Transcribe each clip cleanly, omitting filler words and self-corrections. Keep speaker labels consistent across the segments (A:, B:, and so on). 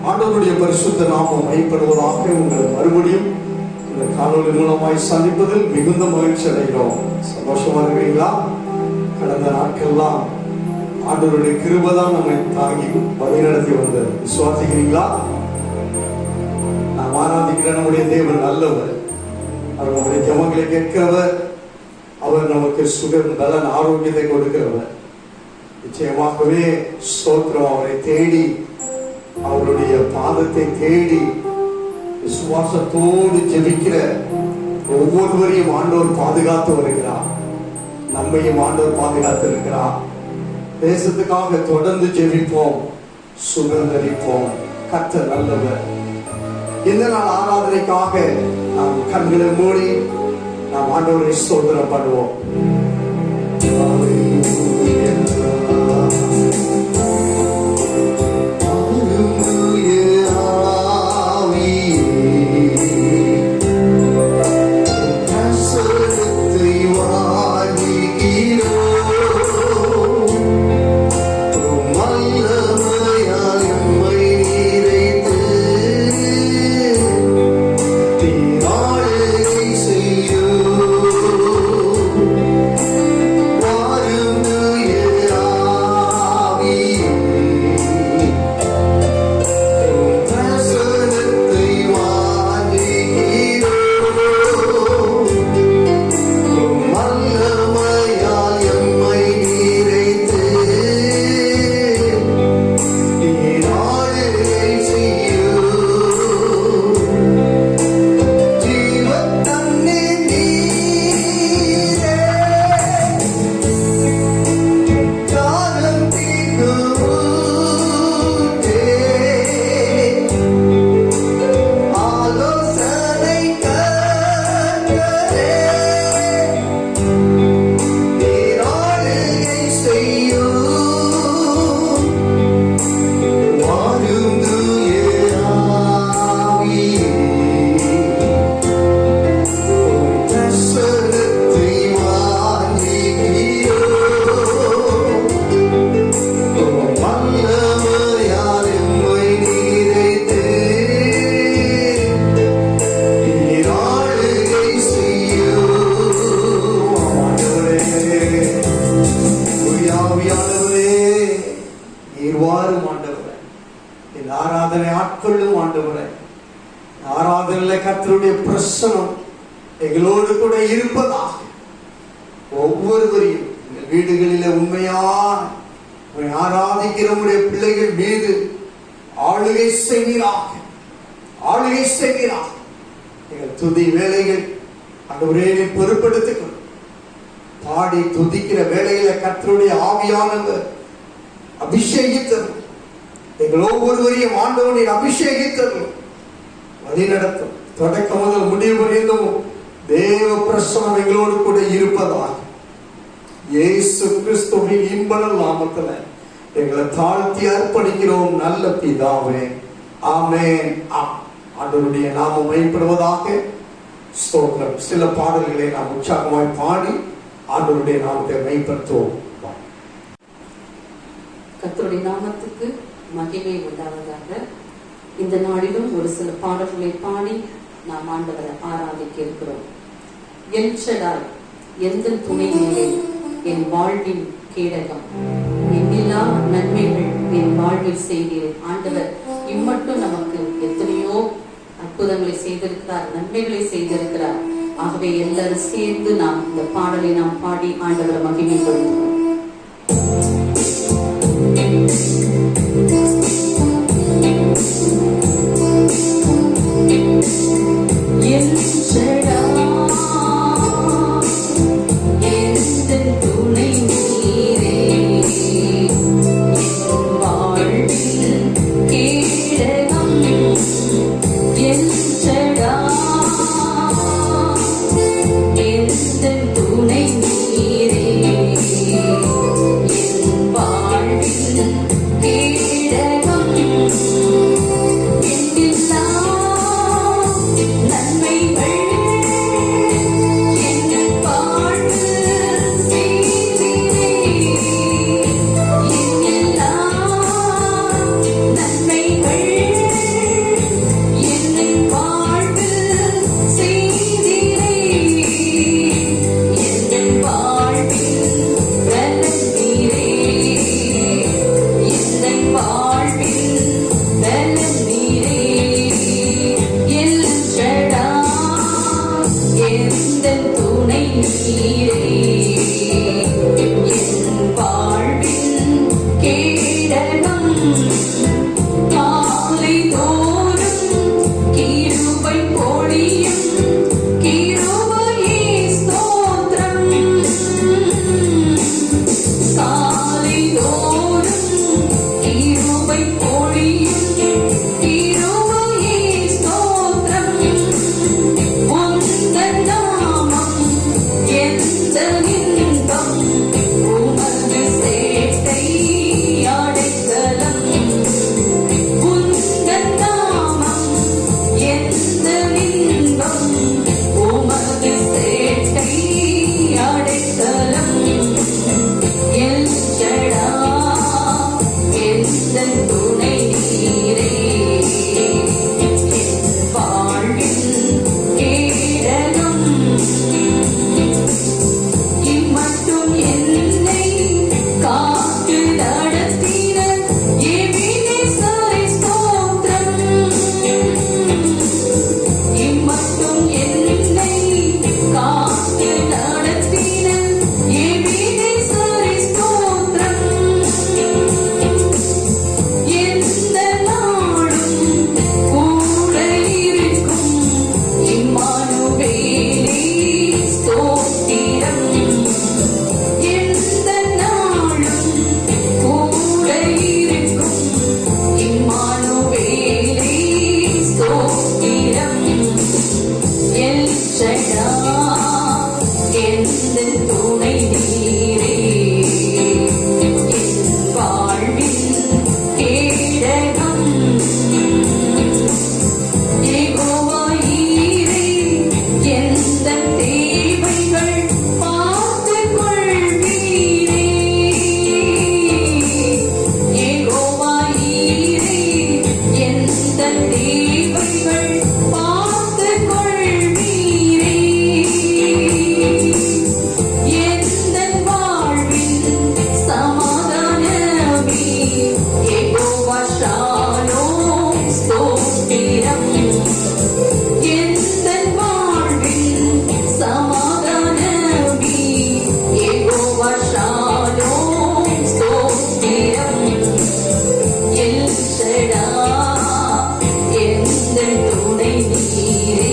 A: ஆண்டவருடைய பரிசுத்த நாமம் மைப்படுவதாக உங்களை மறுபடியும் இந்த காணொலி மூலமாய் சந்திப்பதில் மிகுந்த மகிழ்ச்சி அடைகிறோம். சந்தோஷமா இருக்கிறீங்களா? கடந்த நாட்கள்லாம் ஆண்டவருடைய கிருபை தான் நம்மை தாங்கி வழிநடத்தி வந்தது. விசுவாசிக்கிறீங்களா? நாம் ஆராதிக்கிற நம்முடைய தேவன் நல்லவர். அவர் நம்முடைய ஜெபங்களை கேட்கிறவர். அவர் நமக்கு சுகம் நலன் ஆரோக்கியத்தை கொடுக்கிறவர். நிச்சயமாகவே ஸ்தோத்திரம். அவரை தேடி, அவருடைய பாதத்தை தேடி விசுவாசத்தோடு ஜெபிக்கிற ஒவ்வொருவரையும் ஆண்டவர் பாதுகாத்து வருகிறார். நம்மையும் ஆண்டவர் பாதுகாத்து இருக்கிறார். தேசத்துக்காக தொடர்ந்து ஜெபிப்போம், சுதந்திரிப்போம். கர்த்தர் நல்லவர். இந்த நாள் ஆராதனைக்காக நாம் கண்களை மூடி நாம் ஆண்டவரை ஸ்தோத்திரம் பண்ணுவோம். கர்த்தருடைய பிரசன்னம் எங்களோடு கூட இருப்பதாக ஒவ்வொருவரையும் வீடுகளிலே உண்மையான ஆராதிக்கிற நம்முடைய பிள்ளைகள் மீது ஆளுகை செய்கிறாக. எங்கள் துதி வேலைகள் ஆண்டவரே பொறுப்படுத்திக் பாடி துதிக்கிற வேளையில கர்த்தருடைய ஆவியானவர் அபிஷேகித்தர். எங்கள் ஒவ்வொருவரையும் ஆண்டவனின் அபிஷேகித்தர் வழி நடத்தும். தொடக்கம் முதல் முடிவு வரையிலும் தேவ பிரசன்னம் எங்களோடு கூட இருப்பதாக இயேசு கிறிஸ்துவின் இன்ப நாமத்துல எங்களை தாழ்த்தி அர்ப்பணிக்கிறோம். நல்ல பிதாவே, ஆமென். ஆண்டவருடைய நாமம் மைப்படுவதாக. ஸ்தோத்திரம். சில பாடல்களை நாம் உற்சாகமாய் பாடி ஆண்டவருடைய நாமத்தை மைப்படுத்துவோம்.
B: கர்த்தருடைய நாமத்துக்கு மகிமை உண்டாவதாக. இந்த நாளிலும் ஒரு சில பாடல்களை பாடி நாம் ஆண்டவரை ஆராதிக்க இருக்கிறோம். என் ஷடாய், எந்த துணை நிலை, என் வாழ்வின் கேடகம், எண்ணில்லா நன்மைகள் என் வாழ்வில் செய்கிறேன். ஆண்டவர் இம்மட்டும் நமக்கு எத்தனையோ அற்புதங்களை செய்திருக்கிறார், நன்மைகளை செய்திருக்கிறார். ஆகவே எல்லாரும் சேர்ந்து நாம் இந்த பாடலை நாம் பாடி ஆண்டவரை மகிமைப்படுத்துவோம்.
C: துணை நீரே, என் வாழ்வில்
B: நன்மைகள் பார்த்துக் கொள்வீரே. எந்தன் வாழ்வின் சமாதானமே யெகோவா ஷாலோம் ஸ்தோத்திரம். எந்தன் வாழ்வின் சமாதானமே யெகோவா ஷாலோம் ஸ்தோத்திரம். எல் ஷடாய் எந்தன் துணை நீரே.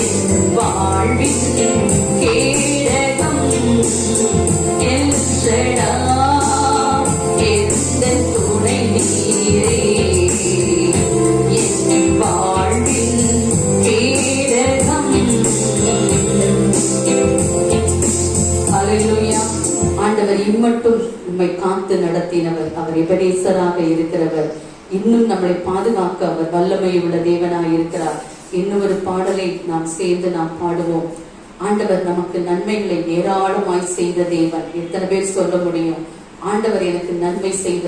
B: என் வாழ்வின் கேடகம். எல் ஷடாய் எந்தன் துணை நீரே. என் வாழ்வின் கேடகம். ஹல்லேலூயா. ஆண்டவர் இம்மட்டும் உம்மை காத்து நடத்தினவர். அவர் எபனேசராக இருக்கிறவர். இன்னும் நம்மளை பாதுகாக்க அவர் வல்லமை உள்ள தேவனாய் இருக்கிறார். இன்னும் ஒரு பாடலை நாம் சேர்ந்து நாம் பாடுவோம். ஆண்டவர் நமக்கு நன்மைகளை ஏராளமாய் செய்த தேவன். எத்தனை பேர் சொல்ல முடியும்? ஆண்டவர் எனக்கு நன்மை செய்த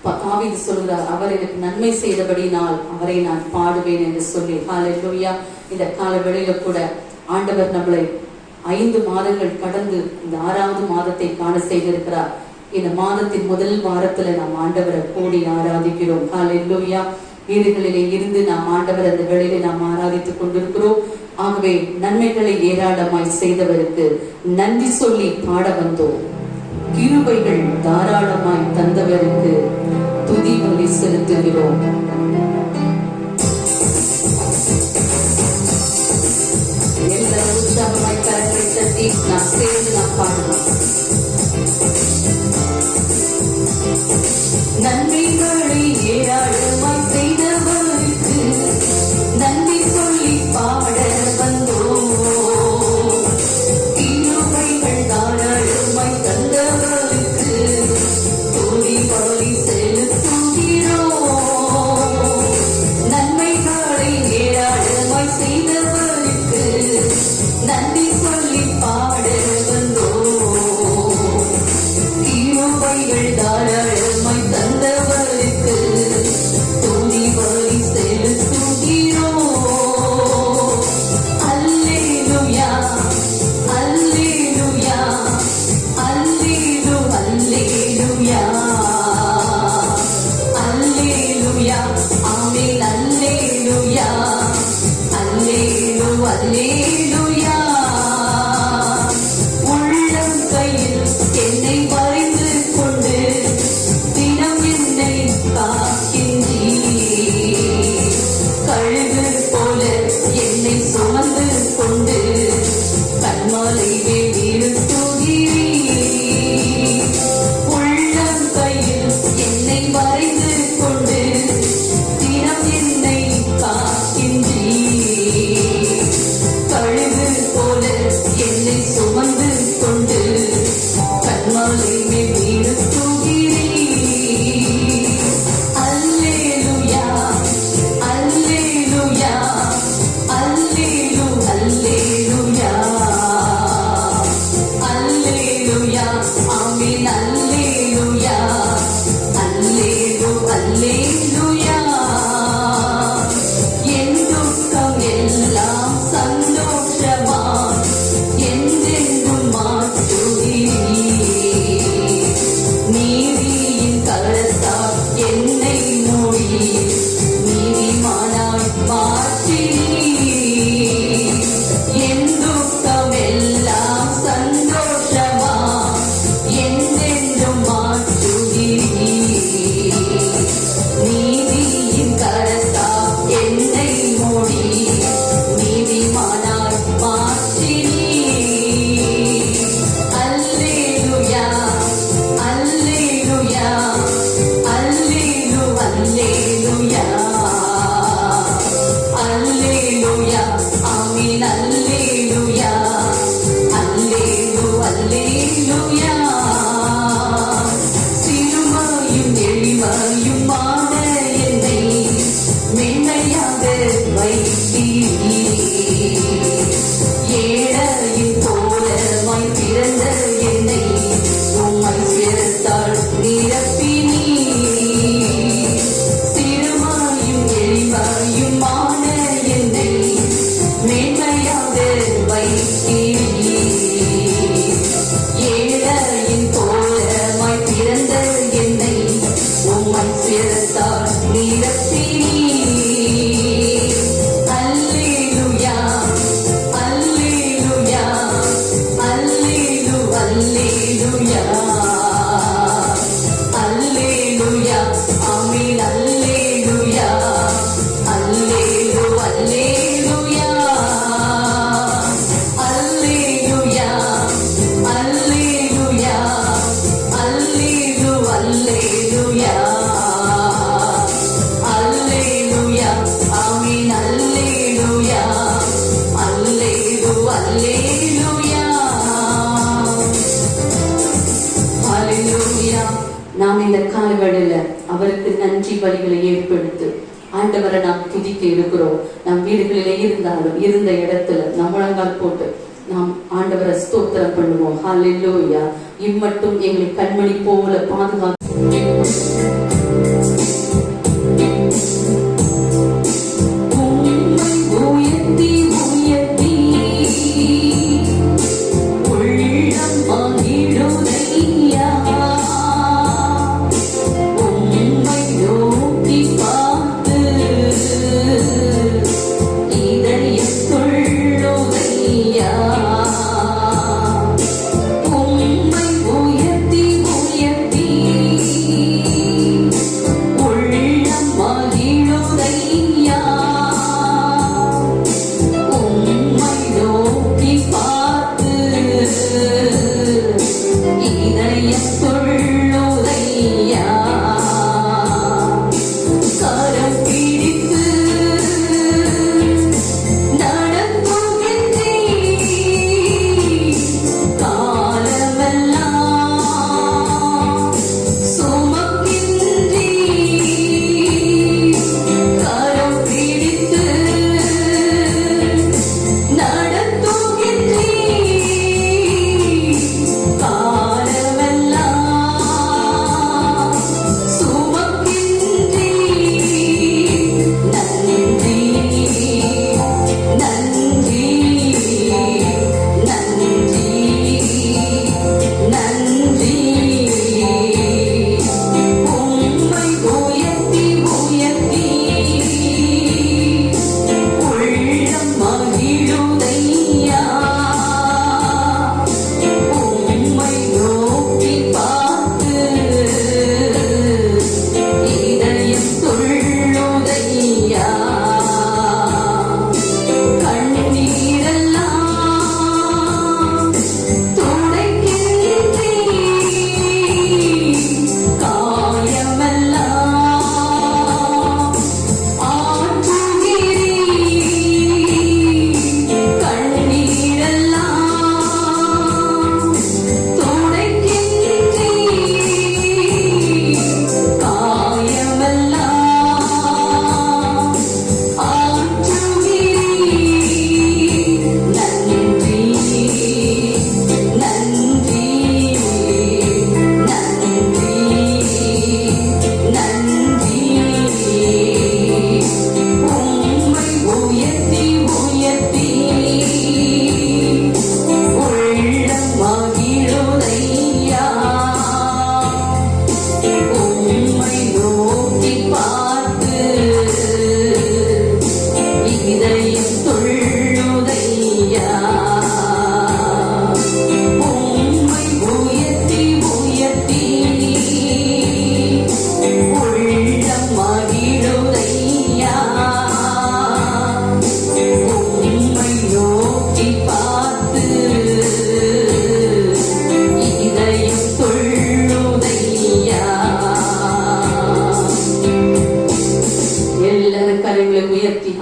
B: தாவீது சொல்கிறார், அவர் எனக்கு நன்மை செய்தபடினால் அவரை நான் பாடுவேன் என்று சொல்லி. ஹல்லேலூயா. இந்த கால வேளையில கூட ஆண்டவர் நம்மளை 5 மாதங்கள் கடந்து இந்த 6வது மாதத்தை காண செய்திருக்கிறார். இந்த மாதத்தின் முதல் வாரத்துல நாம் ஆண்டவரை கூடி ஆராதிக்கிறோம். ஹல்லேலூயா. வீடுகளிலே இருந்து நாம் ஆண்டவர் அந்த வேளையிலே நாம் ஆராதித்துக் கொண்டிருக்கிறோம். ஆகவே நன்மைகளை ஏராளமாய் செய்தவருக்கு நன்றி சொல்லி பாட வந்தோம். கிருபைகள் தாராளமாய் தந்தவருக்கு துதி பலி செலுத்துகிறோம். எல்லாரும் உற்சாகமாய் கரங்களை தட்டி நாம் சேர்ந்து நாம் பாடுவோம். நன்மைகளை ஏராளமாய் செய்தவருக்கு நன்றி சொல்லி பாட வந்தோம். கிருபைகள் தாராளமாய் தந்தவருக்கு துதி பலி செலுத்துகிறோம். ஏற்படுத்து. ஆண்டவரை நாம் துதிக்க இருக்கிறோம். நம் வீடுகளிலே இருந்தாலும் இருந்த இடத்துல நம் முழங்கால் போட்டு நாம் ஆண்டவரை ஸ்தோத்திரம் பண்ணுவோம். ஹல்லேலூயா. இம்மட்டும் எங்களை கண்மணி போல பாதுகாத்து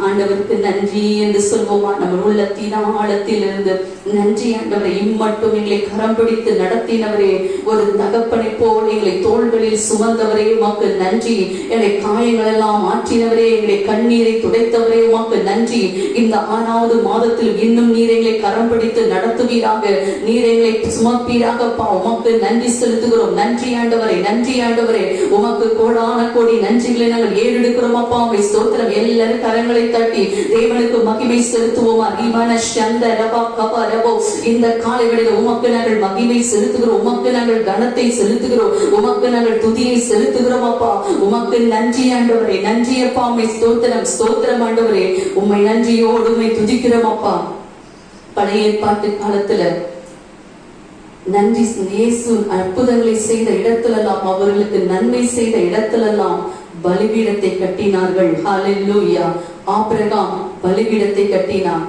B: ஆண்டவருக்கு நன்றி என்று சொல்வோமா? நம்ம உள்ளத்தின் ஆழத்திலிருந்து நன்றி ஆண்டவரை. இம்மட்டும் எங்களை கரம் பிடித்து நடத்தினவரே, ஒரு தகப்பனை போல் எங்களை தோள்களில் சுமந்தவரே உமக்கு நன்றி. எங்களை காயங்கள் எல்லாம் மாற்றினவரே, எங்களை கண்ணீரை துடைத்தவரே உமக்கு நன்றி. இந்த 6வது மாதத்தில் இன்னும் நீர் எங்களை கரம் பிடித்து நடத்துவீராக, நீர் எங்களை சுமப்பீராகப்பா. உமக்கு நன்றி செலுத்துகிறோம். நன்றி ஆண்டவரே, நன்றி ஆண்டவரே. உமக்கு கோடான கோடி நன்றிகளை நாங்கள் ஏறெடுக்கிறோம் அப்பா. உமை ஸ்தோத்திரம். எல்லாரும் கரங்களை தட்டி தேவனுக்கு மகிமை செலுத்துவோமா? இந்த காலைகளில் உமக்கு நாங்கள் மகிமை செலுத்துகிறோம், உமக்கு நாங்கள் கனத்தை செலுத்துகிறோம், உமக்கு நாங்கள் துதியை செலுத்துகிறோம் அப்பா. உமக்கு நன்றி ஆண்டவரே, நன்றி அப்பா. உம்மை ஸ்தோத்திரம், ஸ்தோத்திரம் ஆண்டவரே. உம்மை நன்றியோடு உம்மை துதிக்கிறோம் அப்பா. பழைய ஏற்பாட்டு காலத்துல நன்றி இயேசு அற்புதங்களை செய்த இடத்திலெல்லாம், அவர்களுக்கு நன்மை செய்த இடத்திலெல்லாம் பலிபீடத்தை கட்டினார்கள். ஹல்லேலூயா. ஆபிரகாம் பலிபீடத்தை கட்டினான்.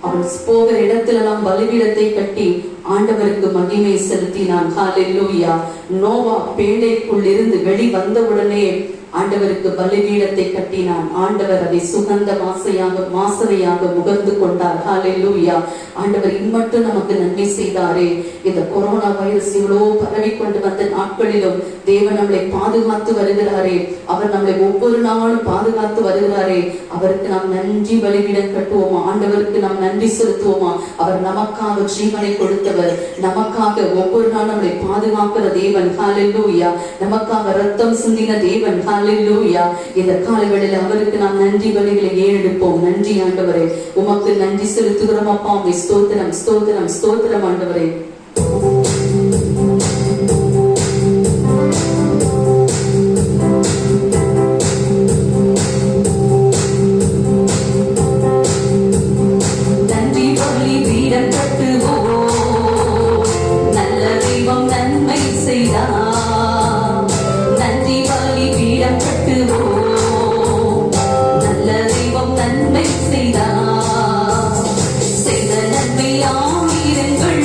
B: அவன் போகிற இடத்திலெல்லாம் பலிபீடத்தை கட்டி ஆண்டவருக்கு மகிமை செலுத்தினான். ஹல்லேலூயா. நோவா பேழைக்குள் இருந்து வெளி வந்தவுடனே ஆண்டவருக்கு பலிபீடத்தை கட்டினான். ஆண்டவர் அதை சுகந்த வாசனையாக முகர்ந்து கொண்டார். ஹல்லேலூயா. ஆண்டவர் இம்மட்டும் நமக்கு நன்மை செய்தாரே. இந்த கொரோனா வைரஸ் இவ்வளோ பரவி கொண்டு வந்த நாட்களிலும் தேவன் நம்மளை பாதுகாத்து வருகிறாரே. அவர் நம்மளை ஒவ்வொரு நாளும் பாதுகாத்து வருகிறாரே. அவருக்கு நாம் நன்றி பலிபீடம் கட்டுவோமா? ஆண்டவருக்கு நாம் நன்றி செலுத்துவோமா? அவர் நமக்காக ஜீவனை கொடுத்தவர், நமக்காக ஒவ்வொரு நாள் நம்மளை பாதுகாக்கிற தேவன். ஹல்லேலூயா. நமக்காக ரத்தம் சிந்தின தேவன். ஹல்லேலூயா. இந்த காலவெளியில் அவருக்கு நாம் நன்றி பலிகளை ஏறெடுப்போம். நன்றி ஆண்டவரே, உமக்கு நன்றி செலுத்துகிறோம் அப்பா. ஸ்தோத்திரம் ஸ்தோத்திரம் ஸ்தோத்திரம் ஆண்டவரே.
C: செய்த நன்மை ஆயிரங்கள்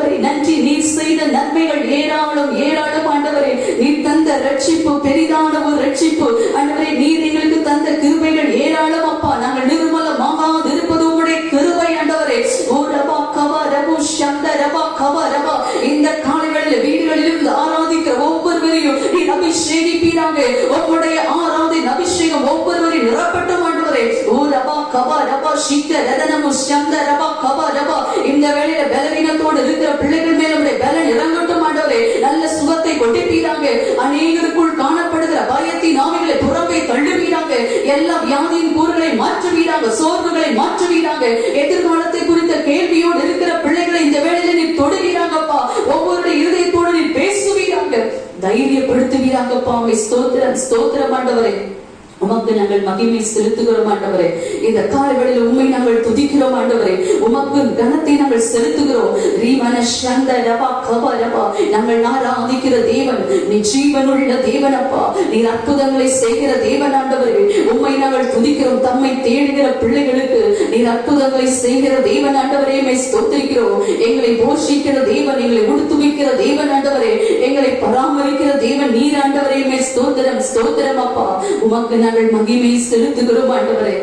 B: ஆண்டவரே நன்றி. நீர் செய்த நன்மைகள் ஏராளம் ஏராளம் ஆண்டவரே. நீர் தந்த ரட்சிப்பு பெரிதான ஒரு ரட்சிப்பு ஆண்டவரே. நீர் எங்களுக்கு தந்த கிருபைகள் ஏராளம் அப்பா. நாங்கள் நிர்மலமாக இருப்பது உம்முடைய கிருபை ஆண்டவரே. ஓ ரபா கவா ரபு சந்த ரபா கவா ரபா. இந்த காலைகளில் வீடுகளிலிருந்து ஆராதிக்கிற ஒவ்வொருவரையும் நீர் அபிஷேகிப்பீராக. உம்முடைய ஆராதனை அபிஷேகம் ஒவ்வொருவரையும் நிரப்பட்டும் ஆண்டவரே. ஓ ரபா கவா ரபா சிக்க ரதனமு சந்த ரபா கவா ரபா. இந்த வேளையில பலவீனத்தோடு இருக்கிற பிள்ளைகள் மேல உடைய பலன் இறங்கட்டும் ஆண்டவரே. நல்ல சுகத்தை கொட்டிப்பீராங்க. அநேகருக்குள் காணப்படுகிற பயத்தின் ஆவிகளை புறம்பே தள்ளுவீராங்க. எல்லா வியாதியின் கூறுகளை மாற்றுவீராங்க. சோர்வுகளை மாற்றுவீராங்க. எதிர்காலத்தை குறித்த கேள்வியோடு இருக்கிற பிள்ளைகளை இந்த வேளையில நீ தொடுவீராங்கப்பா. ஒவ்வொருடைய இருதயத்தோடு நீ பேசுவீராங்க. தைரியப்படுத்துவீராங்கப்பா. ஸ்தோத்திரம் ஸ்தோத்திரம் ஆண்டவரே. உமக்கு நாங்கள் மகிமை செலுத்துகிறோம் ஆண்டவரே. இந்த காலைகளில் உண்மை நாங்கள் துதிக்கிறோம் ஆண்டவரே. உமக்கு கனத்தை நாங்கள் செலுத்துகிறோம். ரீமன சந்த ரபா கபா ரபா. நாங்கள் ஆராதிக்கிற தேவன் நீ ஜீவனுள்ள தேவனப்பா. நீர் அற்புதங்களை செய்கிற தேவன் ஆண்டவரே. உண்மை நாங்கள் துதிக்கிறோம். தம்மை தேடுகிற பிள்ளைகளுக்கு நீர் அற்புதங்களை செய்கிற தேவன் ஆண்டவரே. ஸ்தோத்திரிக்கிறோம். எங்களை போஷிக்கிற தேவன், எங்களை உடுத்துவிக்கிற தேவன் ஆண்டவரே. எங்களை பராமரிக்கிற தேவன் நீர் ஆண்டவரே. ஸ்தோத்திரம் ஸ்தோத்திரம் அப்பா. உமக்கு நாங்கள் மகிமை செலுத்துகிறோம் ஆண்டவரே.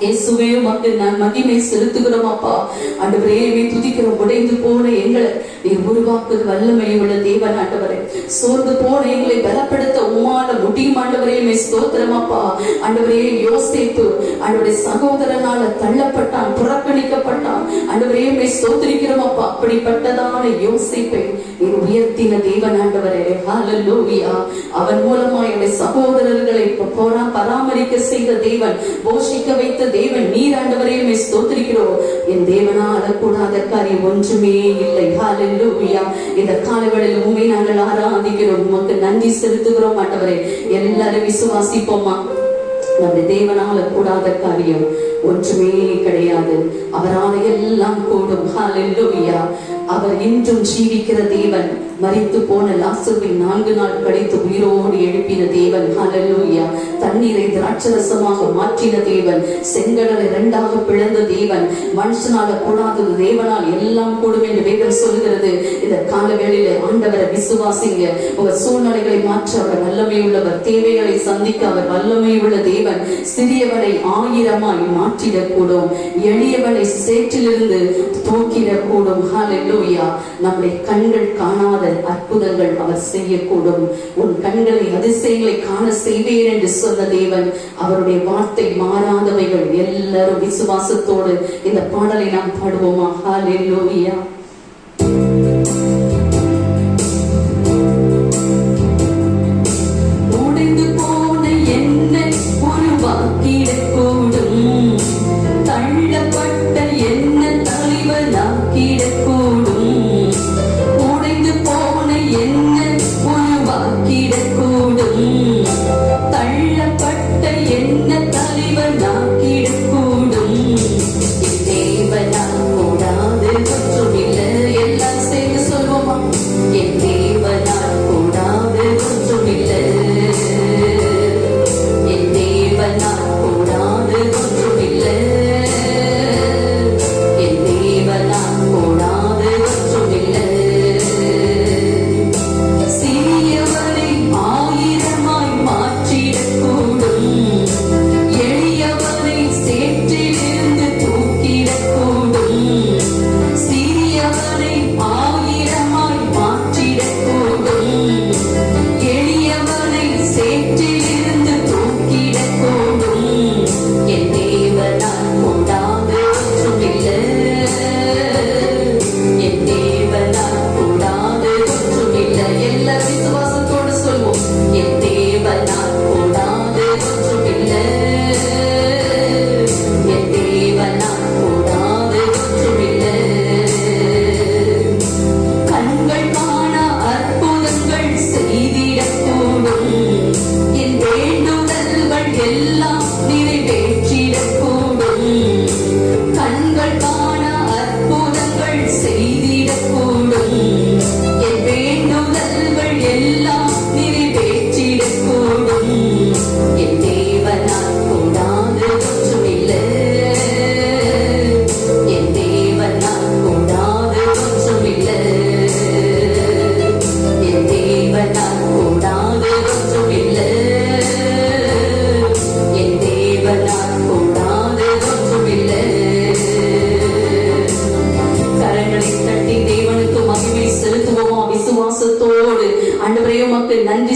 B: இயேசுவே உமக்கு நான் மகிமை செலுத்துகிறோம் அப்பா. ஆண்டவரே துதிக்கிறோம். உடைந்து போன எங்களை நீர் உருவாக்குவது வல்லமை உள்ள தேவன் ஆண்டவரே. சோர்ந்து போன எங்களை பலப்படுத்த உம்மால முடியும் ஆண்டவரே. ஸ்தோத்திரம் அப்பா. ஆண்டவரே யோசேப்பு ஆண்டவரே சகோதரனால தள்ளப்பட்டான், புறக்கணிக்கப்பட்டான் ஆண்டவரே. ஸ்தோத்திரிக்கிறோம் அப்பா. அப்படிப்பட்டதான யோசேப்பை நீர் உயர்த்தின தேவன் ஆண்டவரே. ஹல்லேலூயா. அவன் மூலமாய் என்னுடைய சகோதரர்களை பராமரிக்க செய்த தேவன், போஷிக்க வைத்த தேவன் நீர் ஆண்டவரே. ஸ்தோத்திரிக்கிறோம். என் தேவனால கூடாத காரியம் ஒன்றுமே இல்லை. ஹல்லேலூயா. இந்த காலைகளில் உண்மை நாங்கள் ஆராதிக்கிறோம். உமக்கு நன்றி செலுத்துகிறோம் ஆண்டவரே. எல்லாரும் விசுவாசிப்போமா? நம்முடைய தேவனால கூடாத காரியம் ஒன்றுமே கிடையாது. அவரால எல்லாம் கூடும். ஹல்லேலூயா. அவர் இன்றும் ஜீவிக்கிற தேவன். மரித்து போன லாசருவை 4 நாள் கழித்து உயிரோடு எழுப்பின தேவன். ஹல்லேலூயா. தண்ணீரை திராட்சரசமாக மாற்றின தேவன். செங்கடலை 2ஆக பிளந்த தேவன். மனுஷனால கூடாதது தேவனால் எல்லாம் கூடும் என்று வேதம் சொல்கிறது. இந்த கால வேளையில ஆண்டவரை விசுவாசிங்க. உங்க சூழ்நிலைகளை மாற்ற அவர் வல்லமை உள்ளவர். தேவைகளை சந்திக்க அவர் வல்லமை உள்ள தேவன். சிறியவனை 1000ஆய் மாற்றிடக்கூடும். எளியவனை சேற்றிலிருந்து தூக்கிடக்கூடும். ஹல்லேலூயா. நம்முடைய கண்கள் காணாத அற்புதங்கள் அவர் செய்யக்கூடும். உன் கண்களை அதிசயங்களை காண செய்வேன் என்று சொன்ன தேவன். அவருடைய வார்த்தை மாறாதவைகள். எல்லாரும் விசுவாசத்தோடு இந்த பாடலை நாம் பாடுவோமா? ஹல்லேலூயா. உடைந்து போன என்னை உருவாக்கிடக்கூடும். தள்ளப்பட்ட என்ன தலைவனாக்கிடக்கூடும். உடைந்து போன என்ன உருவாக்கிடக்கூடும். தள்ளப்பட்ட என்ன தலைவனாக்கிடக்கூடும். தேவனால் கூடாது ஒன்றுமில்லை. எல்லாம் சேர்ந்து சொல்வோமா? என் தேவனால் கூடாது ஒன்றுமில்லை. என் தேவனால் கூடாது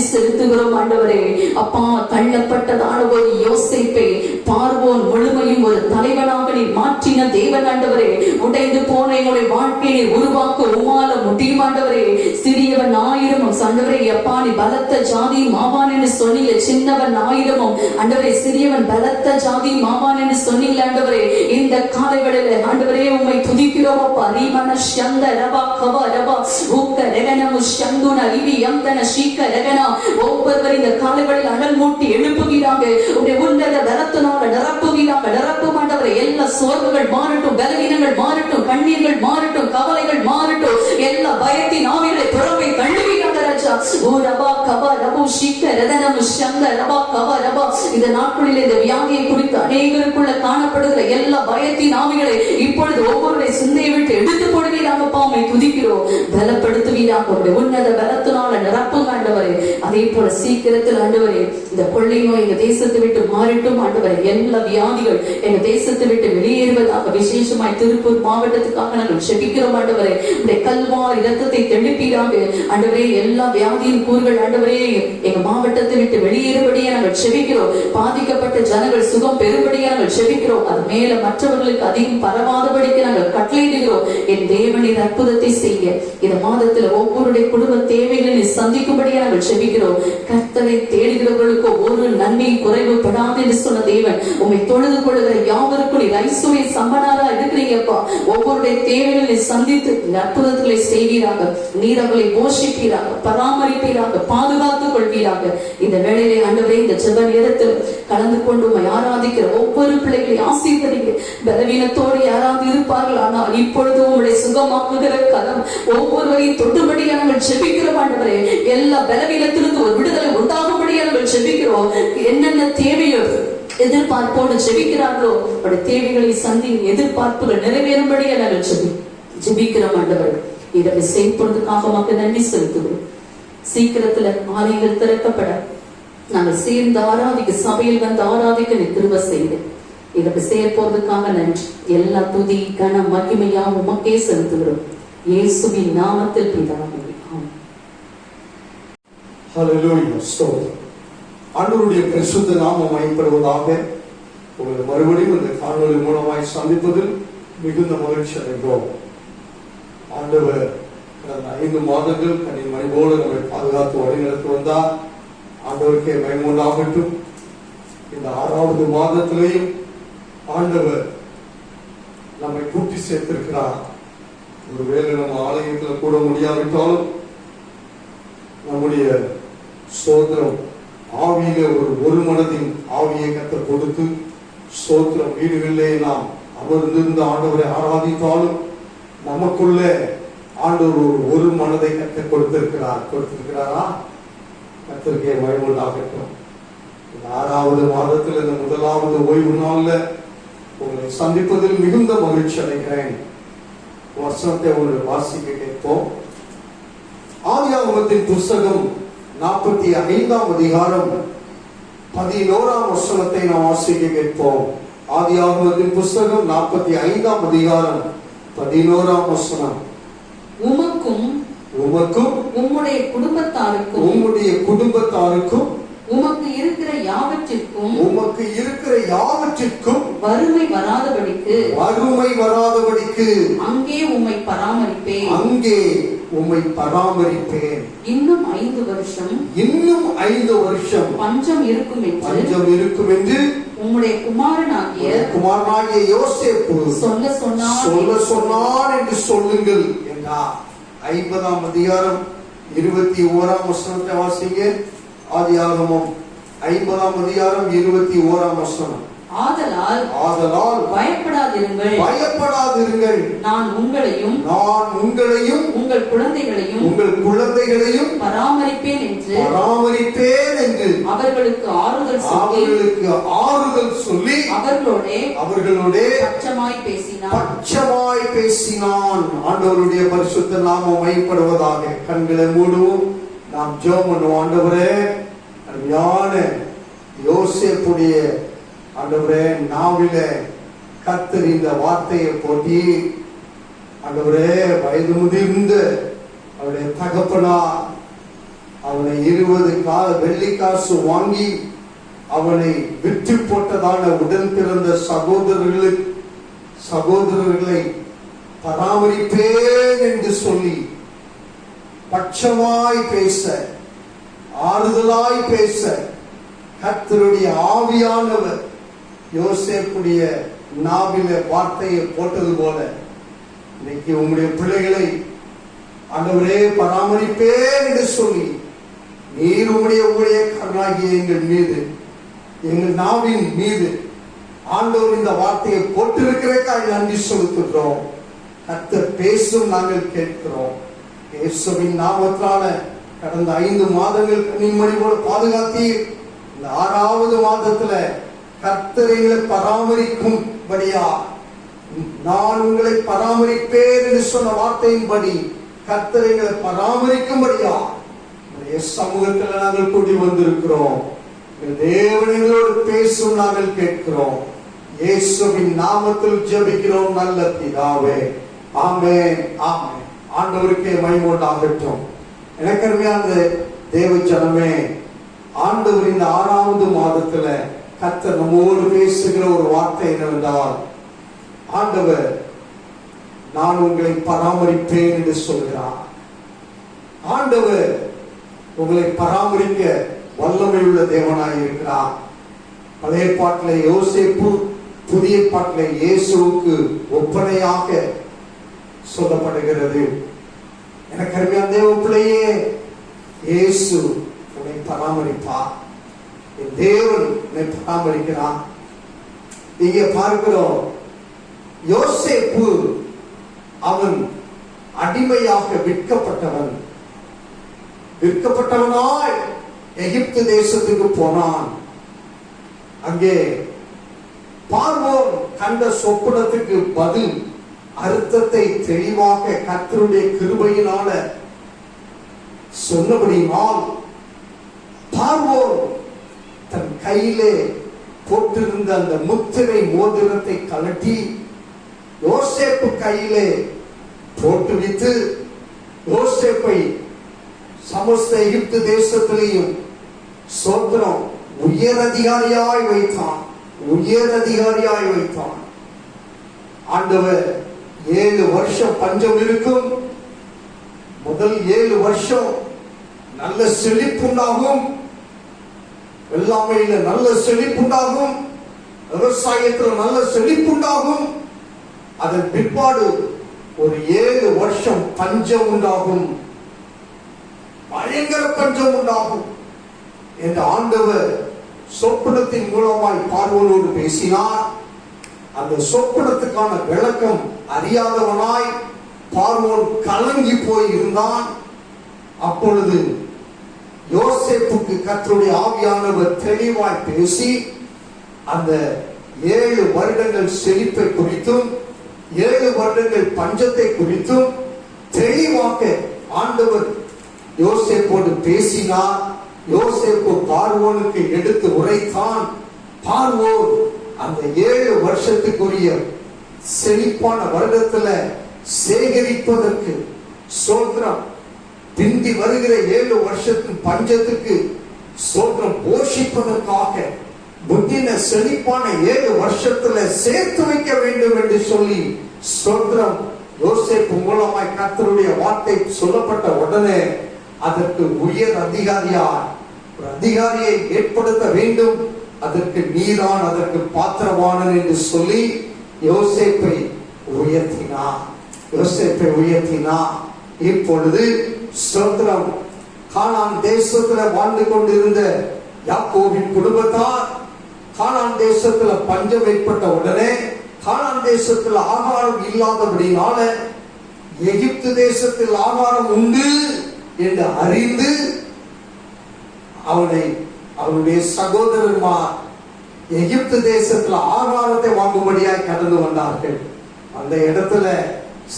B: செலுத்துகிறோம் ஆண்டவரே. அப்பா, தள்ளப்பட்டதான ஒரு யோசேப்பை பார்வோன் முழுமையும் ஒரு தலைவனாக நீர் மாற்றின தேவன் ஆண்டவரே. உடைந்து போன எங்களுடைய வாழ்க்கையை உருவாக்க உமால முடியும் ஆண்டவரே. சிறியவன் 1000 ஆண்டவரே, அப்பா நீ பலத்த ஜாதி மாவான் என்று சொன்னீங்க. சின்னவன் 1000 ஆண்டவரே, சிறியவன் பலத்த ஜாதி மாவான் என்று சொன்னீங்க ஆண்டவரே. இந்த காலை வேளையிலே ஆண்டவரே உம்மை துதிக்கிறோம் அப்பா. ரீமன ஷந்த ரபா கவ ரபா ஊக்க ரெகனமு ஷந்துன இவி யந்தன ஷீக்க ரெகனா. ஒவ்வொருவர் இந்த காலை வேளையில் அனல் மூட்டி எழுப்புகிறாங்க. உடைய உன்னத பலத்தினால நிரப்புகிறாங்க. நிரப்பும் ஆண்டவரே. எல்லா சோர்வுகள் மாறட்டும், பலவீனங்கள் மாறட்டும், கண்ணீர்கள் மாறட்டும், கவலைகள் மாறட்டும். எல்லா பயத்தின் ஆவிகளை புறம்பை தள்ளுவீங்க ராஜா. ஓ ரபா கவ ரபு ஷீக்க ரெகனமு ஷந்த ரபா கவ ரபா. இந்த நாட்களில் இந்த வியாதியை குறித்து அநேகருக்குள்ள காணப்படுகிற எல்லா பயத்தின் ஆவிகளை இப்பொழுது ஒவ்வொருடைய சிந்தையை விட்டு எடுத்து போடுவீராக. பாமை துதிக்கிறோம். பலப்படுத்துவீராக. உன்னத பலத்தினால நிரப்புங்க ஆண்டவரே. அதே போல சீக்கிரத்தில் ஆண்டவரே இந்த கொள்ளை நோய் எங்க தேசத்தை விட்டு மாறிட்டும் ஆண்டவரே. எல்லா வியாதிகள் எங்க தேசத்தை விட்டு வெளியேறுவதாக விசேஷமாய் திருப்பூர் மாவட்டத்துக்காக நாங்கள் செபிக்கிறோம் ஆண்டவரே. இந்த கல்வார் இரத்தத்தை தெளிப்பீராக ஆண்டவரே. எல்லா வியாதியின் கூறுகள் ஆண்டவரே எங்க மாவட்டத்தை விட்டு வெளியேறுபடியே நாங்கள் செபிக்கிறோம். பாதிக்கப்பட்ட ஜனங்கள் சுகம் பெறும்படியே நாங்கள் செபிக்கிறோம். அது மேல மற்றவர்களுக்கு அதிகம் பரவாதபடிக்கு நாங்கள் கட்டளையிடுகிறோம். என் தேவனின் அற்புதத்தை செய்ய இந்த மாதத்தில் ஒவ்வொருடைய குடும்ப தேவைகளை சந்திக்கும்படியே நாங்கள் செபிக்கிறோம். கர்த்தரை தேடுகிறவர்களுக்கு ஒரு நன்மை குறைவுபடாது என்று சொன்ன தேவன், உம்மை தொழுது கொள்ளுகிற யாவருக்கும் நீர் ஐசுவை சம்பனாரா இருக்கிறீங்கப்பா. ஒவ்வொருடைய தேவைகளை சந்தித்து அற்புதங்களை செய்வீராக. நீர் அவர்களை போஷிப்பீராக, பராமரிப்பீராக, பாதுகாத்துக் கொள்வீராக. இந்த வேளையிலே ஆண்டவரே இந்த ஜெப நேரத்தில் கலந்து கொண்டு உம்மை ஆராதிக்கிற ஒவ்வொரு பிள்ளைகளை ஆசீர்வதிங்க. பலவீனத்தோடு யாராவது இருப்பார்கள், ஆனால் இப்பொழுது உம்முடைய சுகமாக்குகிற கரம் ஒவ்வொருவரையும் தொட்டுபடியாக நாங்கள் செபிக்கிறோம் ஆண்டவரே. எல்லா பலவீனத்திலிருந்து ஒரு விடுதலை உண்டாகும்படியாக நாங்கள் செபிக்கிறோம். என்னென்ன தேவையோ எதிர்பார்ப்போடு செபிக்கிறார்களோ அவருடைய தேவைகளை சந்தி எதிர்பார்ப்புகள் நிறைவேறும்படியாக நாங்கள் ஜெபிக்கிறோம் ஆண்டவர். இதை செய்யப்படுறதுக்காக மக்கள் நன்றி செலுத்துகிறோம். சீக்கிரத்துல ஆலயங்கள் திறக்கப்பட நாங்கள் சேர்ந்து ஆராதிக்க, சபையில் வந்து ஆராதிக்க நீ திரும்ப செய்து இதை செய்ய போறதுக்காக நன்றி. எல்லா துதி கன மகிமையா உமக்கே செலுத்துகிறோம். இயேசுவின் நாமத்தில் பிதாவே.
A: ஹல்லேலூயா. ஸ்தோத்திரம். ஆண்டவருடைய பரிசுத்த நாமம் மகிமைப்படுவதாக. உங்களை மறுபடியும் இந்த காணொளி மூலமாய் சந்திப்பதில் மிகுந்த மகிழ்ச்சி அடைகிறோம். ஆண்டவர் கடந்த 5 மாதங்கள் கனின் மணிபோடு நம்மை பாதுகாத்து வழிநடத்தி வந்தார். ஆண்டவருக்கே மகிமை உண்டாகட்டும். இந்த 6வது மாதத்திலேயும் ஆண்டவர் நம்மை கூட்டி சேர்த்திருக்கிறார். ஒருவேளை நம்ம ஆலயத்தில் கூட முடியாவிட்டாலும் நம்முடைய ஸ்தோத்திரம் ஆவியில ஒரு மனதின் ஆவியை கர்த்தர் கொடுத்து ஸ்தோத்திரம் வீடுகளிலே நாம் அமர்ந்திருந்த ஆண்டவரை ஆராதித்தாலும் நமக்குள்ள ஆண்டவர் ஒரு மனதை கர்த்தர் கொடுத்திருக்கிறாரா? கர்த்தருக்கே மகிமை உண்டாகட்டும். இந்த 6வது மாதத்தில் இந்த 1வது ஓய்வு நாள்ல உங்களை சந்திப்பதில் மிகுந்த மகிழ்ச்சி அடைகிறேன். வசனத்தை ஒரு வாசிக்க கேட்போம். ஆதியாகமத்தின் புஸ்தகம் 45ஆம் அதிகாரம் 11ஆம் வசனத்தை நாம் வாசிக்க கேட்போம். ஆதியாகமத்தின் புஸ்தகம் 45ஆம் அதிகாரம் 11ஆம் வசனம்.
B: உமக்கும்
A: உம்முடைய குடும்பத்தாருக்கும்
B: உமக்கு இருக்கிற யாவற்றிற்கும் வறுமை வராதபடிக்கு
A: அங்கே உம்மை பராமரிப்பேன். இன்னும் 5 வருஷம்
B: பஞ்சம் இருக்கும்
A: என்று
B: உம்முடைய குமாரனாகிய
A: யோசேப்பு சொல்ல சொன்னார் என்று சொல்லுங்கள் என்றார். 50ஆம் அதிகாரம் 21ஆம் வசனத்தை வாசிங்க. ஆதியாகமம் 50ஆம் அதிகாரம் 21ஆம் வசனம்.
B: ஆதலால்
A: பயப்படாதிருங்கள், நான் உங்களையும்
B: உங்கள் குழந்தைகளையும்
A: பராமரிப்பேன் என்று
B: அவர்களுக்கு
A: ஆறுதல் சொல்லி அவர்களோடே பட்சமாய் பேசினான். ஆண்டவருடைய பரிசுத்த நாமம் மகிமைப்படுவதாக. கண்களை மூடுவோம், நாம் ஜெபம் பண்ணுவோம். ஆண்டவரே, அருமையான யோசேப்புடைய ஆண்டவரே நாவில கர்த்தர் இந்த வார்த்தையை போட்டி ஆண்டவரே வயது முதிர்ந்த அவருடைய தகப்பனா அவனை 20 வெள்ளி காசு வாங்கி அவனை விற்று போட்டதான உடன் பிறந்த சகோதரர்களை பராமரிப்பேன் என்று சொல்லி பட்சமாய் பேச, ஆறுதலாய் பேச கர்த்தருடைய ஆவியானவர் யோசேப்புடைய நாவில வார்த்தையை போட்டது போல இன்னைக்கு உங்களுடைய பிள்ளைகளை ஆண்டவரே பராமரிப்பேன் என்று சொல்லி நீர் உம்முடைய ஊழியக்காரனாகிய எங்கள் மீது, எங்கள் நாவின் மீது ஆண்டவர் இந்த வார்த்தையை போட்டிருக்கிறக்காக நன்றி செலுத்துகிறோம். கர்த்தர் பேசும் நாங்கள் கேட்கிறோம். இயேசுவின் நாமத்தால கடந்த 5 மாதங்கள் கண்ணின்மணி போல பாதுகாத்தீர். இந்த 6வது மாதத்துல கர்த்தர் எங்களை பராமரிக்கும்படியா, நான் உங்களை பராமரிப்பேன் என்று சொன்ன வார்த்தையின்படி கர்த்தர் எங்களை பராமரிக்கும்படியா சமூகத்தில் நாங்கள் கூடி வந்திருக்கிறோம். தேவனோடு பேசும் நாங்கள் கேட்கிறோம். இயேசுவின் நாமத்தில் ஜெபிக்கிறோம் நல்ல பிதாவே. ஆமென், ஆமென். ஆண்டவருக்கே மகிமை உண்டாகட்டும். எனக்கு அருமையான தேவ ஜனமே, ஆண்டவர் இந்த 6வது மாதத்துல கர்த்தர் நம்மோடு பேசுகிற ஒரு வார்த்தை என்னவென்றால், ஆண்டவர் நான் உங்களை பராமரிப்பேன் என்று சொல்கிறார். ஆண்டவர் உங்களை பராமரிக்க வல்லமை உள்ள தேவனாய் இருக்கிறார். பழைய பாட்டிலே யோசேப்பு, புதிய பாட்டிலே இயேசுவுக்கு ஒப்பனையாக சொல்லப்படுகிறது. எனக்கு அருமையான தேவ பிள்ளையே, இயேசு உன்னை பராமரிப்பார். என் தேவன் உன்னை பராமரிக்கிறான். இங்கே பார்க்கிறோம், யோசேப்பு அவன் அடிமையாக விற்கப்பட்டவனாய் எகிப்து தேசத்துக்கு போனான். அங்கே பார்வோன் கண்ட சொப்பனத்துக்கு பதில் அர்த்தத்தை தெளிவாக கர்த்தருடைய கிருபையினால சொன்னபடியால் பார்வோன் தன் கையிலே போட்டிருந்த அந்த முத்திரை மோதிரத்தை கழட்டி யோசேப்பு கையிலே போட்டு வைத்து யோசேப்பை சமஸ்த எகிப்து தேசத்திலேயும் சோத்திரம் உயர் அதிகாரியாய் வைத்தான். ஆண்டவர் 7 வருஷம் பஞ்சம் இருக்கும். முதல் 7 வருஷம் நல்ல செழிப்புண்டாகும், வெள்ளாமையில நல்ல செழிப்புண்டாகும், விவசாயத்தில் நல்ல செழிப்புண்டாகும். அதன் பிற்பாடு ஒரு 7 வருஷம் பஞ்சம் உண்டாகும், பயங்கர பஞ்சம் உண்டாகும் என்று ஆண்டவர் சொப்பனத்தின் மூலமாய் பார்வோனோடு பேசினார். அந்த சொப்பனத்துக்கான விளக்கம் அறியாதவனாய் பார்வோன் கலங்கி போய் இருந்தான். அப்பொழுது யோசேப்புக்கு கர்த்தருடைய ஆவியானவர் தெளிவாய் பேசி அந்த 7 வருடங்கள் செழிப்பை குறித்தும் 7 வருடங்கள் பஞ்சத்தை குறித்தும் தெளிவாக ஆண்டவர் யோசேப்போடு பேசினார். யோசேப்பு பார்வோனுக்கு எடுத்து உரைத்தான். பார்வோன் அந்த 7 வருஷத்துக்குரிய செழிப்பான வருடத்துல சேகரிப்பதற்கு சோத்திரம், பிந்தி வருகிற 7 வருஷத்தின் பஞ்சத்துக்கு சோத்திரம் போஷிப்பதற்காக முந்தின செழிப்பான 7 வருஷத்துல சேர்த்து வைக்க வேண்டும் என்று சொல்லி சோத்திரம் யோசேப்பு மூலமாய் கர்த்தருடைய வார்த்தை சொல்லப்பட்ட உடனே அதற்கு உயர் அதிகாரியை ஏற்படுத்த வேண்டும், அதற்கு நீதான் அதற்கு பாத்திரவானன் என்று சொல்லி யோசேப்பை உயர்த்தினார். இப்பொழுது ஸ்தோத்திரம், கானான் தேசத்துல வாழ்ந்து கொண்டிருந்த யாக்கோபின் குடும்பத்தார் கானான் தேசத்துல பஞ்சம் ஏற்பட்ட உடனே கானான் தேசத்துல ஆகாரம் இல்லாதபடினால எகிப்து தேசத்தில் ஆகாரம் உண்டு என்று அறிந்து அவனுடைய சகோதரன்மார் எகிப்து தேசத்துல ஆகாரத்தை வாங்கும்படியாய் கடந்து வந்தார்கள். அந்த இடத்துல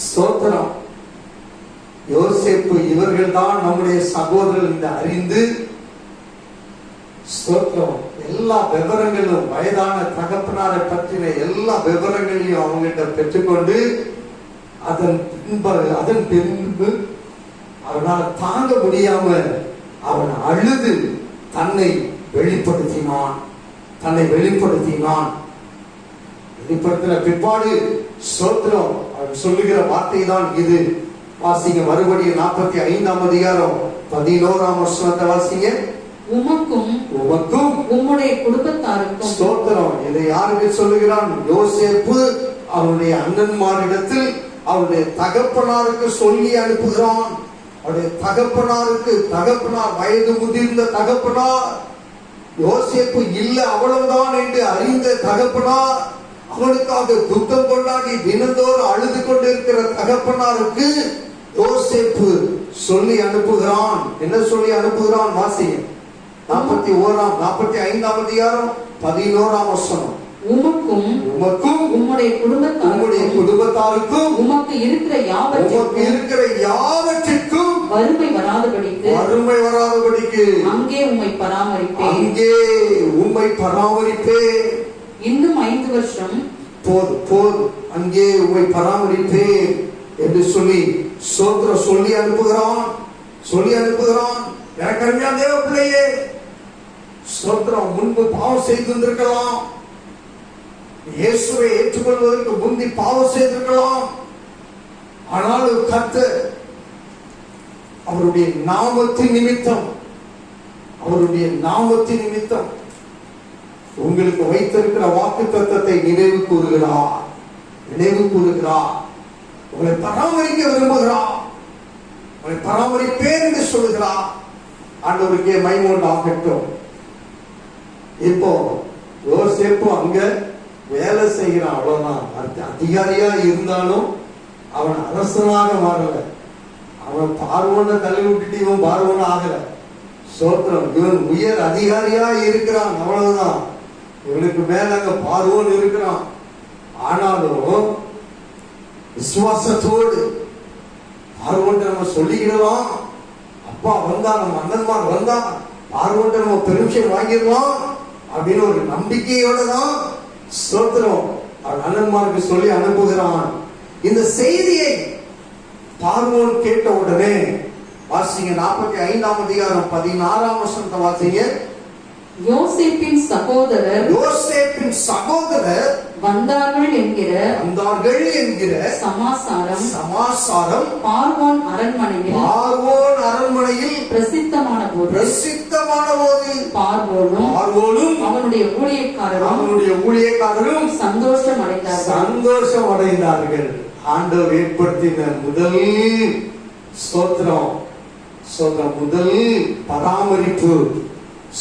A: ஸ்தோத்திரம், யோசேப்பு இவர்கள் தான் நம்முடைய சகோதரர்கள் என்று அறிந்து ஸ்தோத்திரம் எல்லா விவரங்களும் வயதான தகப்பனாரை பற்றின எல்லா விவரங்களையும் அவங்ககிட்ட பெற்றுக்கொண்டு அதன் பின்பு அவனால் தாங்க முடியாம அவன் அழுது தன்னை வெளிப்படுத்தினான். வெளிப்படுத்தின பிற்பாடு ஸ்தோத்திரம் அவன் சொல்லுகிற வார்த்தை தான் இது. வாசிங்க மறுபடியும் 45ஆம் அதிகாரம் 11ஆம் வசனத்தை வாசிங்க.
B: உமக்கும் உம்முடைய குடும்பத்தாருக்கும்.
A: ஸ்தோத்திரம். இதை யாருக்கு சொல்லுகிறான்? யோசேப்பு அவனுடைய அண்ணன்மாரிடத்தில் அவனுடைய தகப்பனாருக்கு சொல்லி அனுப்புகிறான். அவருடைய தகப்பனார் வயது முதிர்ந்த தகப்பனார், யோசேப்பு இல்ல அவ்வளவுதான் என்று அறிந்த தகப்பனார், அவனுக்காக துக்கம் கொண்டாடி தினந்தோறும் அழுது கொண்டிருக்கிற தகப்பனாருக்கு யோசேப்பு சொல்லி அனுப்புகிறான். என்ன சொல்லி அனுப்புகிறான்? வாசிங்க 45ஆம் அதிகாரம் 11ஆம் வசனம்.
B: உமக்கும் உம்முடைய
A: குடும்பத்தாருக்கும்
B: உமக்கு இருக்கிற யாவற்றிற்கும் வறுமை வராதபடிக்கு அங்கே உம்மை பராமரிப்பேன். இன்னும் 5 வருஷம்
A: போது அங்கே உம்மை பராமரிப்பேன் என்று சொல்லி ஸ்தோத்திரம் சொல்லி அனுப்புகிறான். எனக்கு அறிஞா தேவ பிள்ளையே, ஸ்தோத்திரம், முன்பு பாவம் செய்திருந்திருக்கலாம். இயேசுவை ஏற்றுக்கொள்வதற்கு முந்தி பாவம் செய்திருக்கலாம். ஆனாலும் கர்த்தர் அவருடைய நாமத்தின் நிமித்தம் உங்களுக்கு வைத்திருக்கிற வாக்குத்தத்தத்தை நினைவு கூறுகிறார். உங்களை பராமரிக்க விரும்புகிறார். உங்களை பராமரிப்பேன் என்று சொல்லுகிறார். ஆண்டவருக்கே மகிமை உண்டாகட்டும். இப்போ யோசேப்பு அங்க வேலை செய்கிறான், அவ்வளவுதான். அதிகாரியா இருந்தாலும் அவன் அரசனாக மாறல. அவன் பார்வோனை தள்ளி விட்டுட்டு இவன் பார்வோன் ஆகல. சோத்திரம். இவன் உயர் அதிகாரியா இருக்கிறான், அவ்வளவுதான். இவனுக்கு மேல அங்க பார்வோன் இருக்கிறான். ஆனாலும் விசுவாசத்தோடு பார்வோன் நம்ம சொல்லிக்கிடலாம். அப்பா வந்தா, நம்ம அண்ணன்மார் வந்தா பார்வோன் நம்ம பெருமிஷன் வாங்கிடலாம் அப்படின்னு ஒரு நம்பிக்கையோட தான் ஸ்தோத்திரம் அவன் அண்ணன்மாருக்கு சொல்லி அனுப்புகிறான். இந்த செய்தியை பார்வோன் கேட்ட உடனே வாசிங்க 45ஆம் அதிகாரம் 16ஆம் வசனத்தை வாசிங்க.
B: யோசேப்பின் சகோதரர் வந்தார்கள் என்கிற சமாசாரம் பார்வோன் அரண்மனையில் பிரசித்தமான போது பார்வோனும் அவனுடைய ஊழியக்காரரும் சந்தோஷம்
A: அடைந்தார்கள். ஆண்டவர் ஏற்படுத்தின முதல் முதல் பராமரிப்பு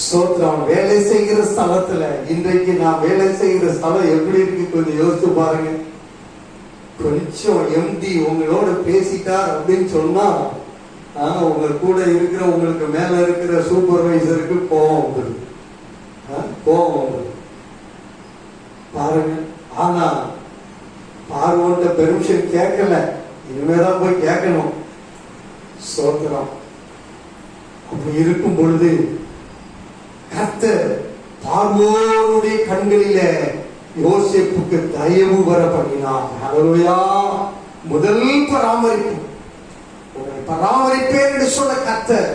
A: ஸ்தோத்திரம். வேலை செய்கிற ஸ்தலத்துல இன்றைக்கு நான் வேலை செய்கிற ஸ்தலம் எப்படி இருக்கு கொஞ்சம் யோசிச்சு பாருங்க. கொஞ்சம் எம்டி உங்களோட பேசிட்டார் அப்படின்னு சொன்னா உங்க கூட இருக்கிற, உங்களுக்கு மேல இருக்கிற சூப்பர்வைசருக்கு கோபம் வந்துடும். பாருங்க. ஆனா பார்வோன்ட்ட பெர்மிஷன் கேட்கல, இனிமேதான் போய் கேட்கணும். ஸ்தோத்திரம். அப்படி இருக்கும் பொழுது கர்த்தர் பார்வோனுடைய கண்களில யோசேப்புக்கு தயவு வர பண்ணினார். ஹல்லேலூயா. முதல் பராமரிப்பு. உங்களை பராமரிப்பேன் என்று சொன்ன கர்த்தர்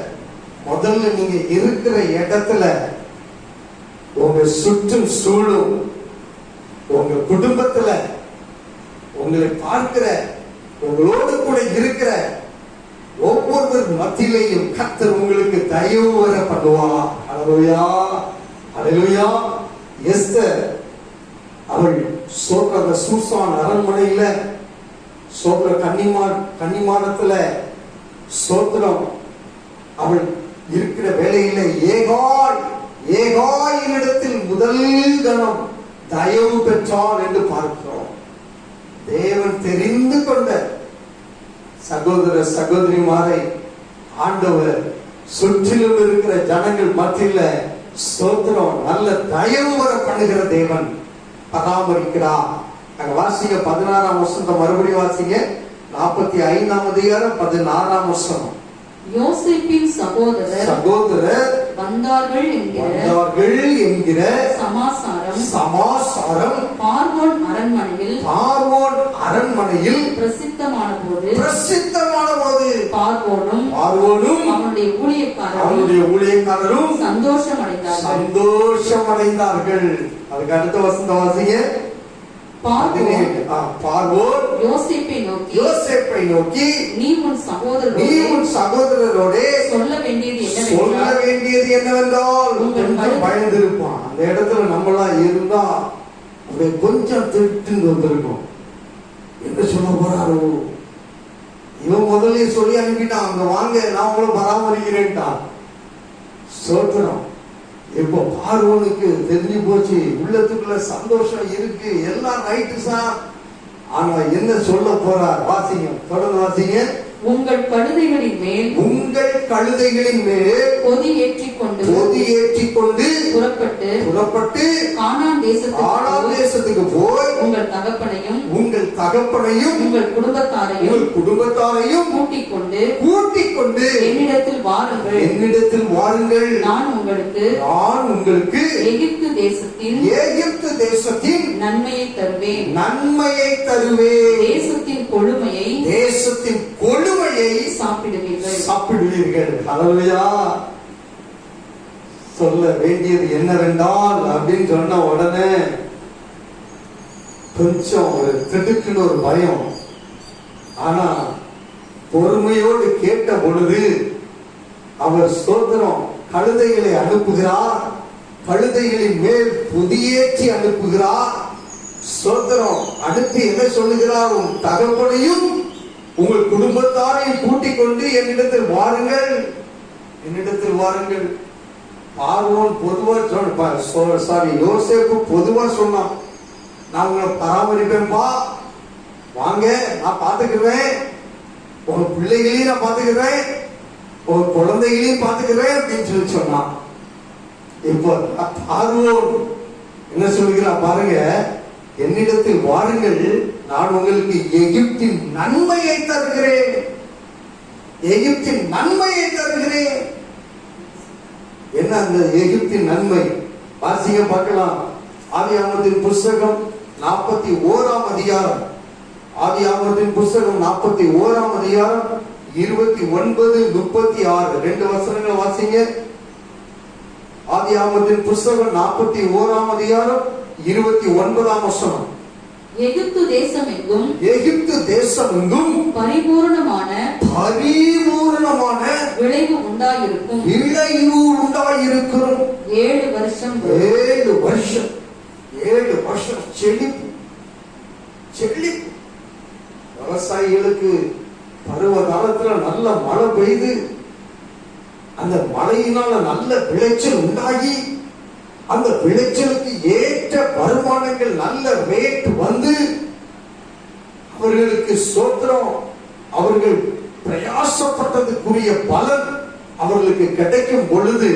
A: முதல்ல நீங்க இருக்கிற இடத்துல, உங்க சுற்றும் சூழும், உங்க குடும்பத்துல, உங்களை பார்க்கிற, உங்களோடு கூட இருக்கிற ஒவ்வொருவர் மத்தியிலையும் கர்த்தர் உங்களுக்கு தயவு வர பண்ணுவார். ஹல்லேலூயா, ஹல்லேலூயா. எஸ்தர் அவள் சோத்திர சூசான் அரண்மனையில சோத்திர கன்னிமாடத்துல சோத்திரம் அவள் இருக்கிற வேலையில ஏகாயினிடத்தில் முதல் கணம் தயவு பெற்றாள் என்று பார்க்கிறோம். தேவன் தெரிந்து கொண்ட சகோதர சகோதரிமாரை ஆண்டவர் சுற்றிலும் இருக்கிற ஜனங்கள் மத்தியில ஸ்தோத்திரம் நல்ல தயவு வர பண்ணுகிற தேவன் பராமரிக்கிறார். வாசிங்க 16ஆம் வசனத்தை மறுபடியும் வாசிங்க. 45ஆம் அதிகாரம் 16ஆம் வசனம்.
B: யோசேப்பின் சகோதரர் வந்தார்கள்
A: என்கிற சமாசாரம்
B: பார்வோன் அரண்மனையில் பிரசித்தமான போது பார்வோனும் அவனுடைய ஊழியக்காரரும் சந்தோஷம் அடைந்தார்கள்.
A: அதுக்கு அடுத்த வசனம் வாசிங்க. பார்வோன் யோசேப்பை நோக்கி நீ உன் சகோதரரோடே சொல்ல வேண்டியது என்னவென்றால் கொஞ்சம் பயந்திருப்பான். அந்த இடத்துல நம்மளாம் இருந்தா அப்படியே கொஞ்சம் திட்டு வந்திருக்கும். என்ன சொல்ல போறாரோ, இவன் முதல்ல சொல்லி அனுப்பிட்டான், அங்க வாங்க நான் உங்களை பராமரிக்கிறேன்ட்டான். சோத்திரம். இப்போ பார்வோனுக்கு தெரிஞ்சு போச்சு, உள்ளத்துக்குள்ள சந்தோஷம் இருக்கு, எல்லாம் ரைட்டு சார். ஆனா என்ன சொல்ல போறார்? வாசிங்க, தொடர்ந்து வாசிங்க.
B: உங்கள் கழுதைகளின் மேல் பொதி ஏற்றிக்கொண்டு புறப்பட்டு கானான் தேசத்துக்கு போய் உங்கள் தகப்பனையும் உங்கள் குடும்பத்தாரையும் கூட்டிக் கொண்டு என்னிடத்தில் வாருங்கள், நான் உங்களுக்கு எகிப்து தேசத்தின் நன்மையை தருவேன், தேசத்தின் கொழுமையை சாப்பிடுவீர்கள். ஹல்லேலூயா. சொல்ல வேண்டியது என்னவென்றால் அப்படின்னு சொன்ன உடனே கொஞ்சம் ஒரு திடுக்குன்னு ஒரு பயம். ஆனா பொறுமையோடு கேட்ட பொழுது அவர் ஸ்தோத்திரம் கழுதைகளை அனுப்புகிறார், கழுதைகளின் மேல் புதியேற்றி அனுப்புகிறார். ஸ்தோத்திரம் அனுப்பி என்ன சொல்லுகிறார்? உன் தகப்பனையும் உங்கள் குடும்பத்தாரையும் கூட்டிக் கொண்டு என்னிடத்தில் வாருங்கள். பார்வோன் பொதுவா யோசேப்பு பொதுவா சொன்னான், நான் உங்களை பராமரிப்பேன்பா, வாங்க நான் பாத்துக்கிறேன், உங்க பிள்ளைகளையும் நான் பாத்துக்கிறேன், உங்க குழந்தைகளையும் பாத்துக்கிறேன் அப்படின்னு சொல்லி சொன்னான். இப்போ பார்வோன் என்ன சொல்லுகிறான் பாருங்க, என்னிடத்தில் வாருங்கள், நான் உங்களுக்கு எகிப்தின் நன்மையை தருகிறேன். என்ன அந்த எகிப்தின் நன்மை? வாசிங்க பார்க்கலாம். ஆதியாகமத்தின் புஸ்தகம் 41ஆம் அதிகாரம், 29-36 ரெண்டு வசனங்களை வாசிங்க. ஆதியாகமத்தின் புஸ்தகம் 41ஆம் அதிகாரம் 29ஆம் வசனம். எகிப்து தேசம் எங்கும் பரிபூரணமான விளைவு உண்டாயிருக்கும். 7 வருஷம் செழிப்பு. விவசாயிகளுக்கு பருவ காலத்துல நல்ல மழை பெய்து, அந்த மழையினால நல்ல விளைச்சல் உண்டாகி, அந்த விளைச்சலுக்கு ஏற்ற வருமானங்கள் நல்ல ரேட் வந்து அவர்களுக்கு ஸ்தோத்திரம், அவர்கள் பிரயாசப்பட்டதுக்குரிய பலன் அவர்களுக்கு கிடைக்கும் பொழுது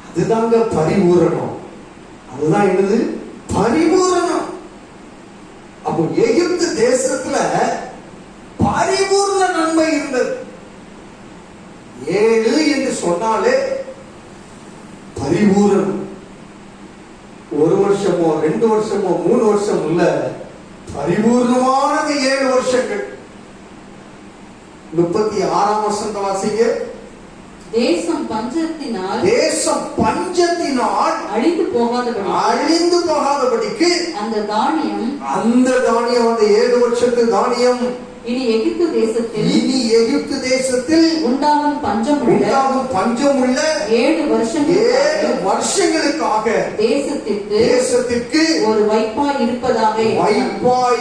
B: அதுதாங்க பரிபூரணம். அதுதான் என்னது? பரிபூரணம். அப்போ எகிப்து தேசத்துல பரிபூர்ண நன்மை இருந்தது. 7 என்று சொன்னாலே பரிபூரணம். 1 வருஷமோ 2 வருஷமோ 3 வருஷம் இல்ல, பரிபூர்ணமானது 7 வருஷங்கள். 36ஆம் வசனத்தை வாசிங்க. தேசம் பஞ்சத்தினால் அழிந்து போகாதபடிக்கு அந்த தானியம் அந்த 7 வருஷத்து தானியம் இனி எகிப்து தேசத்தில் உண்டாகும் பஞ்சமுள்ள 7 வருஷங்களுக்காக தேசத்திற்கு ஒரு வைப்பாய்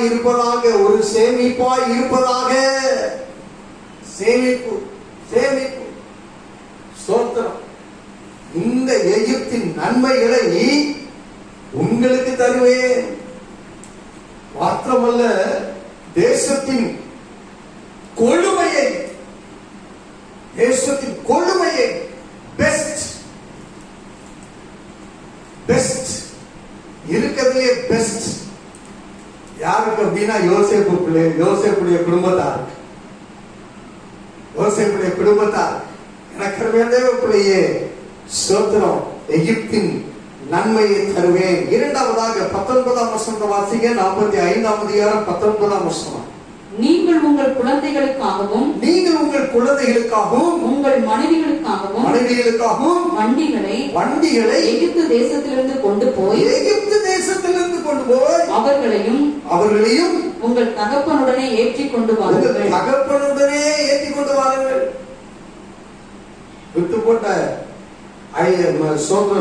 B: இருப்பதாக, ஒரு சேமிப்பாய் இருப்பதாக. சேமிப்பு. ஸ்தோத்திரம். இந்த எகிப்தின் நன்மைகளை உங்களுக்கு தருவேன். மாத்திரமல்ல, தேசத்தின் கொழுமையை பெஸ்ட் இருக்கிறதுலே பெஸ்ட் யாருக்கு அப்படின்னா யோசேப்புடைய குடும்பத்தாருக்கு.
A: யோசேப்புடைய குடும்பத்தார், எனக்கு வேண்டிய பிள்ளையே ஸ்தோத்திரம், எகிப்தின் நன்மையை தருவேன். இரண்டாவதாக 19ஆம் வசனத்தை வாசிங்க. 45ஆம் அதிகாரம் 19ஆம் வசனம்.
B: நீங்கள் உங்கள் குழந்தைகளுக்காகவும் உங்கள் மனைவிகளுக்காகவும் வண்டிகளை எகிப்து தேசத்திலிருந்து கொண்டு போய் அவர்களையும் உங்கள் தகப்பனுடனே ஏற்றி கொண்டு வாருங்கள்.
A: விட்டு போட்ட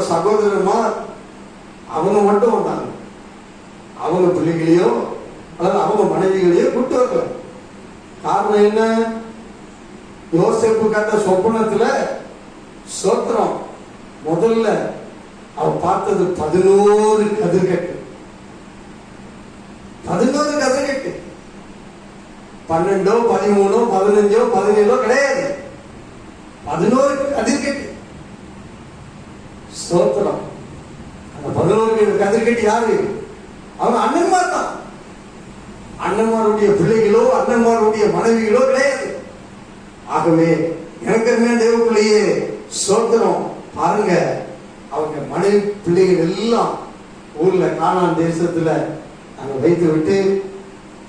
A: சகோதரமார் அவங்க மட்டும் வந்தாங்க. அவங்க பிள்ளைகளையோ அல்லது அவங்க மனைவிகளையோ கூட்டு வரல. காரணம் என்ன? யோசேப்பு கண்ட சொப்பனத்துல சோத்திரம் முதல்ல அவ பார்த்தது 11 கதிர்கட்டு. 11 கதிர்கட்டு. 12, 13, 15, 17 கிடையாது. 11 கதிர்கட்டு. ஸ்தோத்திரம். அந்த 11 கதிர்கட்டு யாரு? அவங்க அண்ணன்மார் தான். அண்ணன்மாருடைய பிள்ளைகளோ அண்ணன்மாருடைய மனைவிகளோ கிடையாது. ஆகவே எனக்கு தேவ பிள்ளையே ஸ்தோத்திரம். பாருங்க, அவங்க மனைவி பிள்ளைகள் எல்லாம் ஊர்ல கானான் தேசத்துல அங்க வைத்து விட்டு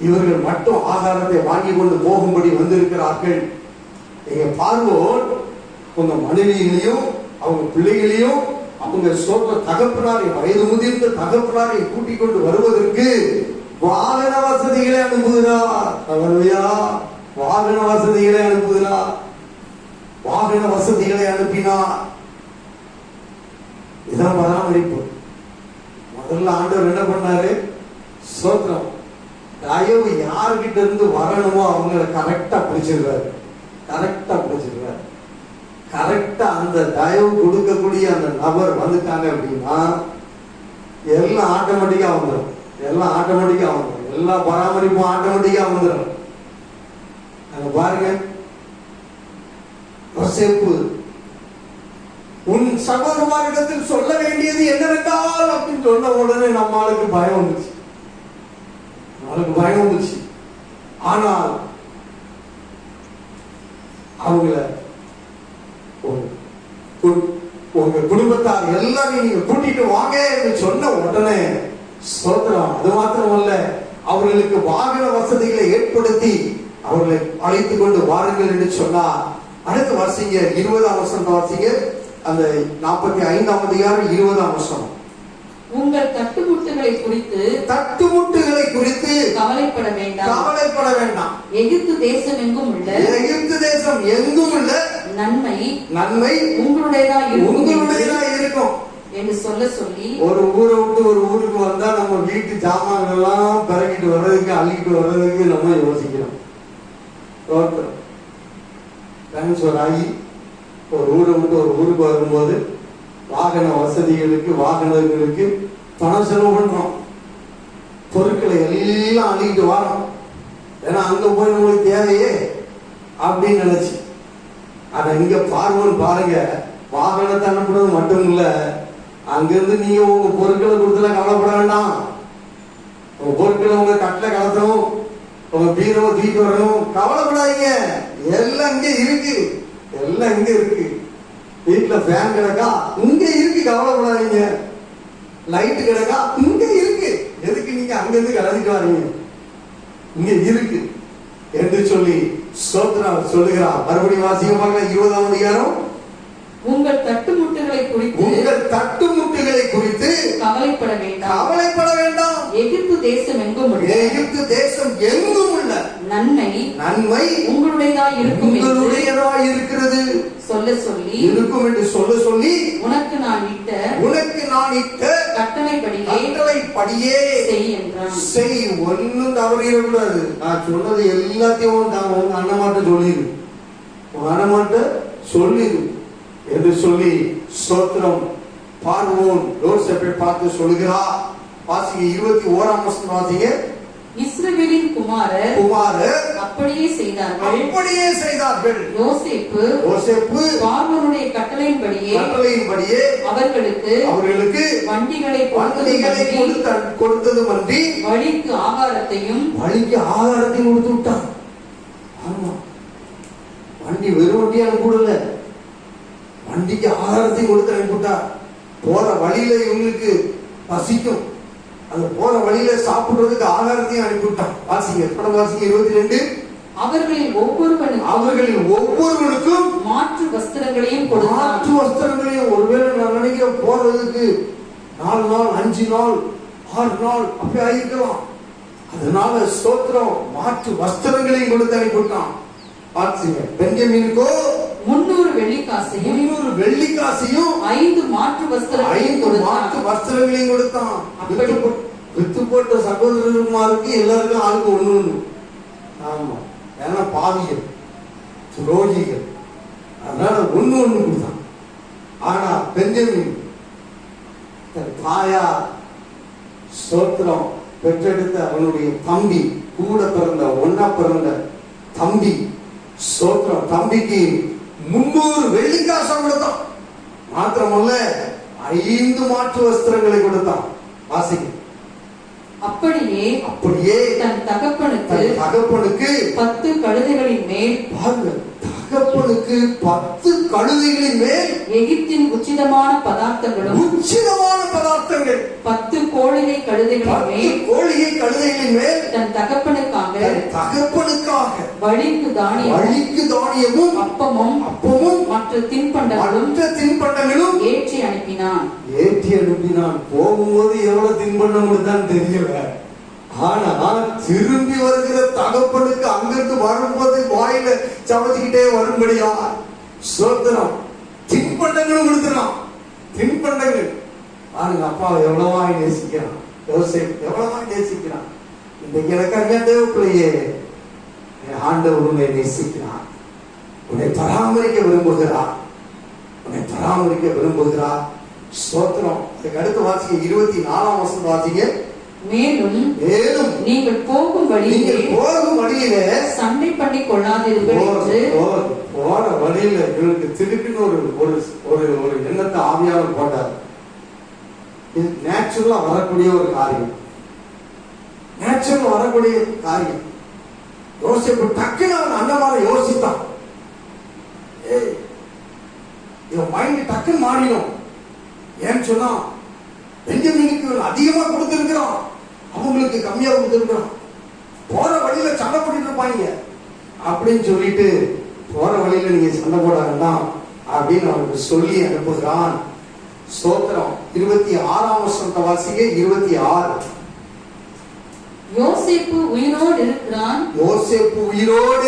A: இவர்கள் மட்டும் ஆகாரத்தை வாங்கி கொண்டு போகும்படி வந்திருக்கிறார்கள். நீங்க பார்வோன் உங்க மனைவிகளையும் அவங்க பிள்ளைகளையும் அவங்க சொல்ற தகப்பனாரை, வயது முதிர்ந்த தகப்பனாரை கூட்டிக் கொண்டு வருவதற்கு வாகன வசதிகளை அனுப்புகிறார். வாகன வசதிகளை அனுப்புகிறார். வாகன வசதிகளை அனுப்பினார். இதான் பராமரிப்பு. முதல்ல ஆண்டவர் என்ன பண்ணாரு? ஸ்தோத்திரம், தயவு யார்கிட்ட இருந்து வரணுமோ அவங்களை கரெக்டா பிடிச்சிருவாரு. கரெக்டா அந்த தயவு கொடுக்கக்கூடிய அந்த நபர் வந்துட்டாங்க அப்படின்னா எல்லாம் ஆட்டோமேட்டிக்கா வந்துடும். எல்லா பராமரிப்பும் ஆட்டோமேட்டிக்கா வந்துடும். பாருங்க, யோசேப்பு உன் சகோதரமாரிடத்தில் சொல்ல வேண்டியது என்னவென்றால் அப்படின்னு சொன்ன உடனே நம்மளுக்கு பயம் வந்துச்சு. ஆனால் அவங்கள உங்க குடும்பத்தார் எல்லாரையும் நீங்க கூட்டிட்டு வாங்க என்று சொன்ன உடனே ஸ்தோத்திரம். அது மாத்திரமல்ல, அவர்களுக்கு வாகன வசதிகளை ஏற்படுத்தி அவர்களை அழைத்துக் கொண்டு வாருங்கள் என்று சொன்னார். அடுத்து வாசிங்க, 20ஆம் வசனம் வாசிங்க. அந்த 45ஆம் அதிகாரம் 20ஆம் வசனம்.
B: உங்கள் தட்டுமுட்டுகளை குறித்து கவலைப்பட வேண்டாம். எகிப்து தேசம் எங்கும் உள்ள நன்மை உங்களுடையதா இருக்கும் என்று சொல்லி, ஒரு ஊரை விட்டு ஒரு ஊருக்கு வந்தா நம்ம வீட்டு ஜாமான்கள் எல்லாம் பிறகிட்டு வர்றதுக்கு அள்ளிட்டு வர்றதுக்கு நம்ம யோசிக்கிறோம். டிரான்ஸ்பர் ஆகி ஒரு ஊரை விட்டு ஒரு ஊருக்கு வரும்போது வாகன வசதிகளுக்கு வாகனங்களுக்கு பணம் செலவு பண்றோம். பொருட்களை எல்லாம் அள்ளிட்டு வரோம். ஏன்னா அங்க போய் நம்மளுக்கு தேவையே அப்படின்னு நினைச்சு. ஆனா இங்க பார்வோன் பாருங்க, வாகனத்தை அனுப்புறது மட்டும் இல்ல, அங்கிருந்து நீங்க உங்க பொருட்களை கொடுத்துல கவலைப்பட வேண்டாம். உங்க பொருட்களை உங்க கட்டில கலத்தணும், உங்க பீரோவை தூக்கிட்டு வரணும், கவலைப்படாதீங்க. எல்லாம் இங்க இருக்கு. வீட்டுல ஃபேன் கிடக்கா, இங்க இருக்கு, கவலைப்படாதீங்க. லைட் கிடக்கா, இங்க இருக்கு. எதுக்கு நீங்க அங்கிருந்து கலந்துட்டு வரீங்க? இங்க இருக்கு என்று சொல்லி ஸ்தோத்திரம் சொல்லுகிறார். மறுபடியும் வாசிக்க பார்க்கலாம். 20ஆம் அதிகாரம். உங்கள் தட்டுமுட்டுகளை குறித்து கவலைப்பட வேண்டாம். எகிப்து தேசம் எங்கும் உள்ள நன்மை உங்களுடையதா இருக்கிறது சொல்லி உனக்கு நான் இட்ட கட்டளைப்படியே செய். ஒன்னும் தவறிடக்கூடாது. நான் சொன்னது எல்லாத்தையும் உங்க அண்ணமாட்ட சொல்லிடு என்று சொல்லி ஸ்தோத்திரம். பார்வோன் யோசேப்பை பார்த்து சொல்லுகிறார். வாசிங்க 21ஆம் வசனம் வாசிங்க. இஸ்ரவேலின் குமாரர் அப்படியே செய்தார்கள். யோசேப்பு பார்வோனுடைய கட்டளையின்படியே அவர்களுக்கு வண்டிகளை கொடுத்ததுமன்றி வழிக்கு ஆகாரத்தையும் கொடுத்து விட்டான்.
A: வண்டிக்கு வெறும் வண்டியை அனுப்பிவிடல, வண்டிக்கு ஆகாரத்தையும் கொடுத்து அனுப்பிவிட்டா. போற வழியில இவங்களுக்கு பசிக்கும், அது போற வழியில சாப்பிடுறதுக்கு ஆகாரத்தையும் அனுப்பிவிட்டான். வாசிங்க, படம் வாசிங்க 22.
B: அவர்களில் ஒவ்வொருவனுக்கும் மாற்று வஸ்திரங்களையும் கொடுத்தான்.
A: மாற்று வஸ்திரங்களையும். ஒருவேளை நான் நினைக்கிறேன் போறதுக்கு 4 நாள் 5 நாள் 6 நாள் அப்படி ஆயிருக்கலாம். அதனால ஸ்தோத்திரம், மாற்று வஸ்திரங்களையும் கொடுத்து அனுப்பிவிட்டான். வாசிங்க, பென்யமீனுக்கோ
B: 300 வெள்ளிக்காசையும் 5 மாற்று வஸ்திரங்களையும்
A: கொடுத்தான். வித்து போட்ட சகோதரர்களுக்கு எல்லாருக்கும் ஆளுக்கு ஒண்ணு. ஆமா, ஏன்னா பாவிகள் துரோகிகள், அதனால ஒண்ணு கொடுத்தான். ஆனா பென்யமீன் தன் தாயா ஸ்தோத்திரம் பெற்றெடுத்த அவனுடைய தம்பி, கூட பிறந்த ஒன்னா பிறந்த தம்பி ஸ்தோத்திரம், தம்பிக்கு 300 வெள்ளிக்காசை கொடுத்தான். மாத்திரமல்ல 5 மாற்று வஸ்திரங்களை கொடுத்தான். வாசிங்க. அப்படியே
B: தன் தகப்பனுக்கு
A: 10
B: கழுதைகளின் மேல்,
A: தகப்பனுக்கு 10 கழுதைகளின் மேல்
B: எகிப்தின் உச்சிதமான பதார்த்தங்கள் 10 கோழிகை கழுதைகளின் மேல் தன் தகப்பனுக்காக வழிக்கு தானியமும் அப்பமும் மற்ற தின்பண்டங்களும் ஏற்றி அனுப்பினான்.
A: போகும்போது எவ்வளவு தின்பண்டம் கொடுத்தான்னு தெரியல. ஆனா திரும்பி வருகிற தகப்பனுக்கு அங்கிருந்து வரும்போது வாயில சமைச்சுக்கிட்டே வரும்படியா ஸ்தோத்திரம் தின்பண்டங்களும் கொடுத்துறான். தின்பண்டங்கள் பாருங்க, அப்பா எவ்வளவாய் நேசிக்கிறான், யோசேப்பு எவ்வளவாய் நேசிக்கிறான். இன்றைக்கு எனக்கு அங்கே தேவைப்பிள்ளையே, ஆண்டவர் உன்னை நேசிக்கிறான், உன்னை பராமரிக்க விரும்புகிறார். ஸ்தோத்திரம். அதுக்கு அடுத்து வாசிங்க 24ஆம் வசனம் வாசிங்க.
B: மேலும் நீங்கள் போகும் வழியிலே சண்டை பண்ணி கொள்ளாதீர்கள் என்று.
A: போற வழியில இவருக்கு திருப்பின்னு ஒரு எண்ணத்தை ஆவியாளர் போட்டார். இது நேச்சுரலா வரக்கூடிய ஒரு காரியம், யோசிப்பு டக்குன்னு அவன் அண்ணமார யோசித்தான். இவன் மைண்ட் டக்குன்னு மாறிடும். ஏன்னு சொன்னா பென்யமீனுக்கு அதிகமா கொடுத்திருக்கிறான், அவங்களுக்கு கம்மியா கொடுத்திருக்கிறான். போற வழியில சண்டை போட்டுட்டு இருப்பாங்க அப்படின்னு சொல்லிட்டு, போற வழியில நீங்க சண்டை போட வேண்டாம் அப்படின்னு அவனுக்கு சொல்லி அனுப்புகிறான். ஸ்தோத்திரம். 26ஆம் வசனத்தை வாசிங்க. 26.
B: யோசேப்பு உயிரோடு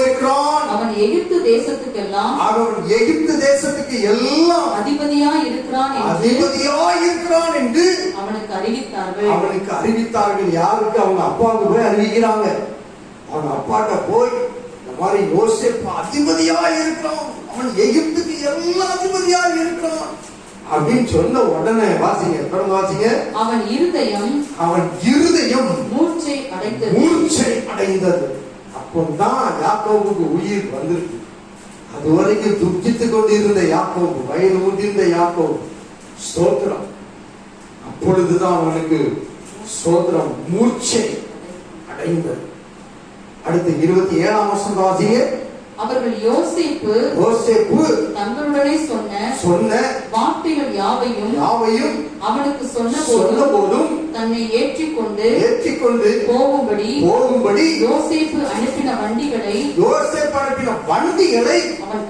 B: இருக்கிறான். அவன் எகிப்து தேசத்துக்கு எல்லாம் அதிபதியாய் இருக்கிறான் என்று அவனுக்கு
A: அறிவித்தார்கள். யாருக்கு? அவங்க அப்பாவுக்கு போய் அறிவிக்கிறாங்க. அவங்க அப்பாட்ட போய் இந்த மாதிரி யோசேப்பு அதிபதியாய் இருக்கிறான், அவன் எகிப்துக்கு எல்லாம் அதிபதியாய் இருக்கிறான் அப்படின்னு சொன்ன உடனே வாசிங்க, தொடர்ந்து வாசிங்க.
B: அவன் இருதயம் மூர்ச்சை
A: அடைந்தது. அப்போதான் யாக்கோபுக்கு உயிர் வந்திருக்கு. அது வரைக்கும் துக்கித்துக் கொண்டிருந்த யாக்கோபு, வயது முதிர்ந்த யாக்கோபு, ஸ்தோத்திரம், அப்பொழுதுதான் அவனுக்கு ஸ்தோத்திரம் மூர்ச்சை அடைந்தது. அடுத்து 27ஆம் வசனம் வாசிங்க.
B: அவர்கள் யோசேப்பு தங்களுடனே சொன்ன வார்த்தைகள் யாவையும் அவனுக்கு சொன்ன போதும் தன்னை ஏற்றிக்கொண்டு போகும்படி யோசேப்பு அனுப்பின வண்டிகளை அவன்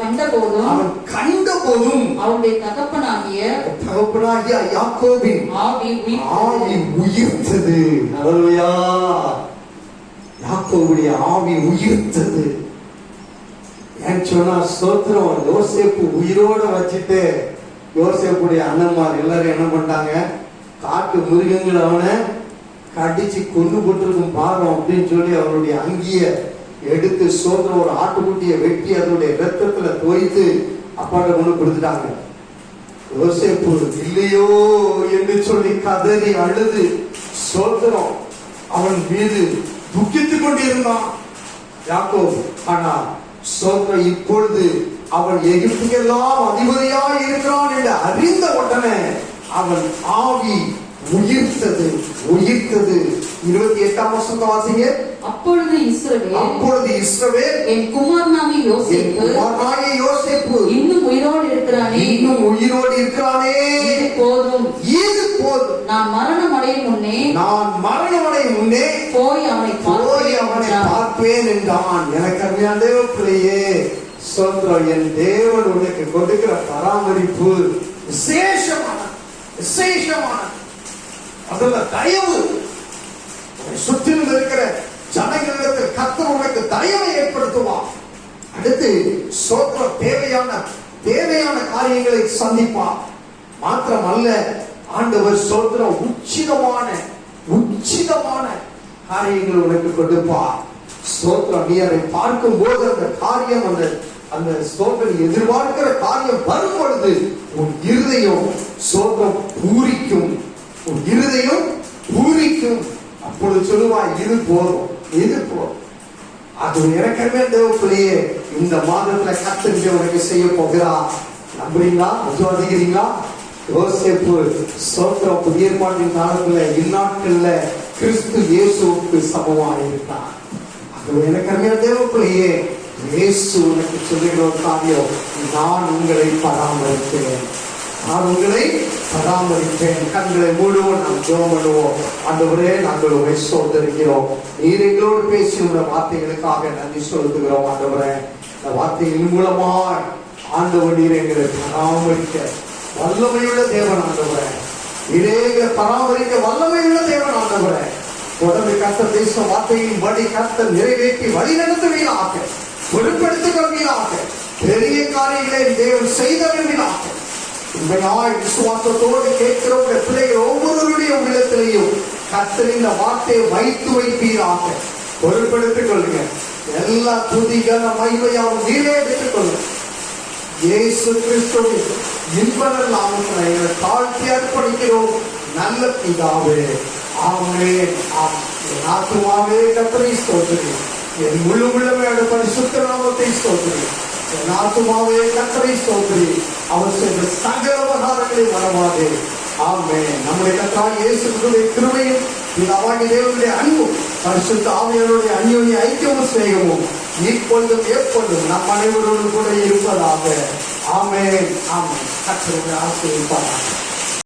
B: கண்டபோதும் அவருடைய தகப்பனாகிய
A: யாக்கோபின் ஆவி உயிர்த்தது. அல்லேலூயா. யாக்கோபுடைய ஆவி உயிர்த்தது. ஏன் சொன்னா ஸ்தோத்திரம், யோசேப்பு உயிரோட வச்சுட்டு யோசேப்புடைய அண்ணன்மார் எல்லாரும் என்ன பண்ணிட்டாங்க? காட்டு மிருகங்கள் அவனை கடிச்சு கொண்டு போட்டிருக்கும் பாரம் அப்படின்னு சொல்லி அவருடைய அங்கிய எடுத்து ஸ்தோத்திரம் ஒரு ஆட்டுக்குட்டியை வெட்டி அதனுடைய ரத்தத்துல தோய்த்து அப்பாட்ட கொண்டு கொடுத்துட்டாங்க. யோசேப்பு இல்லையோ என்று சொல்லி கதறி அழுது ஸ்தோத்திரம் அவன் மீது துக்கித்துக் கொண்டிருந்தான் யாக்கோபு. ஆனா ஸ்தோத்திரம் இப்பொழுது அவன் எகிப்துக்கெல்லாம் அதிபதியாய் இருக்கிறான் என்று அறிந்த உடனே அவன் ஆவி உயிர்த்தது. 28ஆம் வசனம் வாசிங்க.
B: அப்பொழுது
A: இஸ்ரவேல்
B: என் குமாரனாகிய
A: என்
B: யோசேப்பு
A: குமாரனாகிய யோசேப்பு
B: இன்னும் உயிரோடு இருக்கிறானே,
A: இன்னும் உயிரோடு இருக்கிறானே,
B: இது போதும்.
A: இது போதும்.
B: நான் மரணம் அடையும் முன்னே போய் அவனை
A: பார்ப்பேன் என்றான். எனக்கு அருமையான தேவ பிள்ளையே, சொல்றோம், என் தேவன் உனக்கு கொடுக்கிற பராமரிப்பு விசேஷமான அதுல தயவு. சுற்றிலும் இருக்கிற ஜனங்களிடத்தில் கர்த்தர் உனக்கு தயவை ஏற்படுத்துவார். அடுத்து சோத்திரம் தேவையான காரியங்களை சந்திப்பார். மாத்திரமல்ல, ஆண்டவர் சோத்திரம் உச்சிதமான காரியங்கள் உனக்கு கொடுப்பார். ஸ்தோத்திரம். நீ அதை பார்க்கும் போது அந்த காரியம் அந்த ஸ்தோத்திரம் எதிர்பார்க்கிற காரியம் வரும் பொழுது உன் இருதயம் ஸ்தோத்திரம் பூரிக்கும். அப்பொழுது சொல்லுவாய், இது போதும். அது இறக்கவே தேவ பிள்ளையே, இந்த மாதத்துல கர்த்தர் உனக்கு செய்ய போகிறார். நம்புறீங்களா? விசுவாசிக்கிறீங்களா? யோசேப்பு ஸ்தோத்திரம் புதிய ஏற்பாட்டின் காலத்துல இந்நாட்கள்ல கிறிஸ்து இயேசுவுக்கு சமமாக இருந்தார். அது எனக்கு அருமையான தேவ பிள்ளையே, இயேசு உனக்கு சொல்லுகிற ஒரு காரியம், நான் உங்களை பராமரிப்பேன். கண்களை மூடுவோம், நாம் ஜெபம் பண்ணுவோம். ஆண்டவரே, நாங்கள் உங்களை ஸ்தோத்திரிக்கிறோம். நீர் எங்களோடு பேசி உள்ள வார்த்தைகளுக்காக நன்றி செலுத்துகிறோம். ஆண்டவரே, இந்த வார்த்தைகளின் மூலமாய் ஆண்டவர் நீர் எங்களை பராமரிக்க வல்லமையுள்ள தேவன். ஆண்டவரே, நீரே எங்களை பராமரிக்க வல்லமையுள்ள தேவன். ஆண்டவரே, தொடர்ந்து கர்த்தர் பேசும் வார்த்தையின் படி கர்த்தர் நிறைவேற்றி வழி நடத்துவீராக, பொறுப்படுத்துவீராக, பெரிய காரியங்களை தேவன் செய்தவீராக. உண்மையாய் விசுவாசத்தோடு கேட்கிற பிள்ளைகள் ஒவ்வொருவருடைய உள்ளத்திலேயும் கர்த்தர் இந்த வார்த்தையை வைப்பீராக. பொறுப்படுத்திக் கொள்ளுங்க. எல்லா துதிகான மகிமையாவும் நீரே எடுத்துக் கொள்ளுங்க. இயேசு கிறிஸ்துவின் இன்பன நாமத்தில் எங்களை தாழ்த்தி அர்ப்பணிக்கிறோம். நல்ல பிதாவே, ஆமென். என் ஆத்துமாவே கர்த்தரை ஸ்தோத்திரி, என் முழு உள்ளமையோட பரிசுத்த நாமத்தை ஸ்தோத்திரி. என் ஆத்துமாவே கர்த்தரை ஸ்தோத்திரி, அவர் செய்த சகல உபகாரங்களை மறவாதே. ஆமென். நம்முடைய கர்த்தராகிய இயேசு கிறிஸ்துவின் கிருபையும் பிதாவாகிய தேவனுடைய அன்பும் பரிசுத்த ஆவியானவருடைய அந்யோன்ய ஐக்கியமும் சிநேகமும் இப்பொழுதும் எப்பொழுதும் நம் அனைவரோடு கூட இருப்பதாக. ஆமென். கர்த்தருடைய ஆசீர்வாதம்.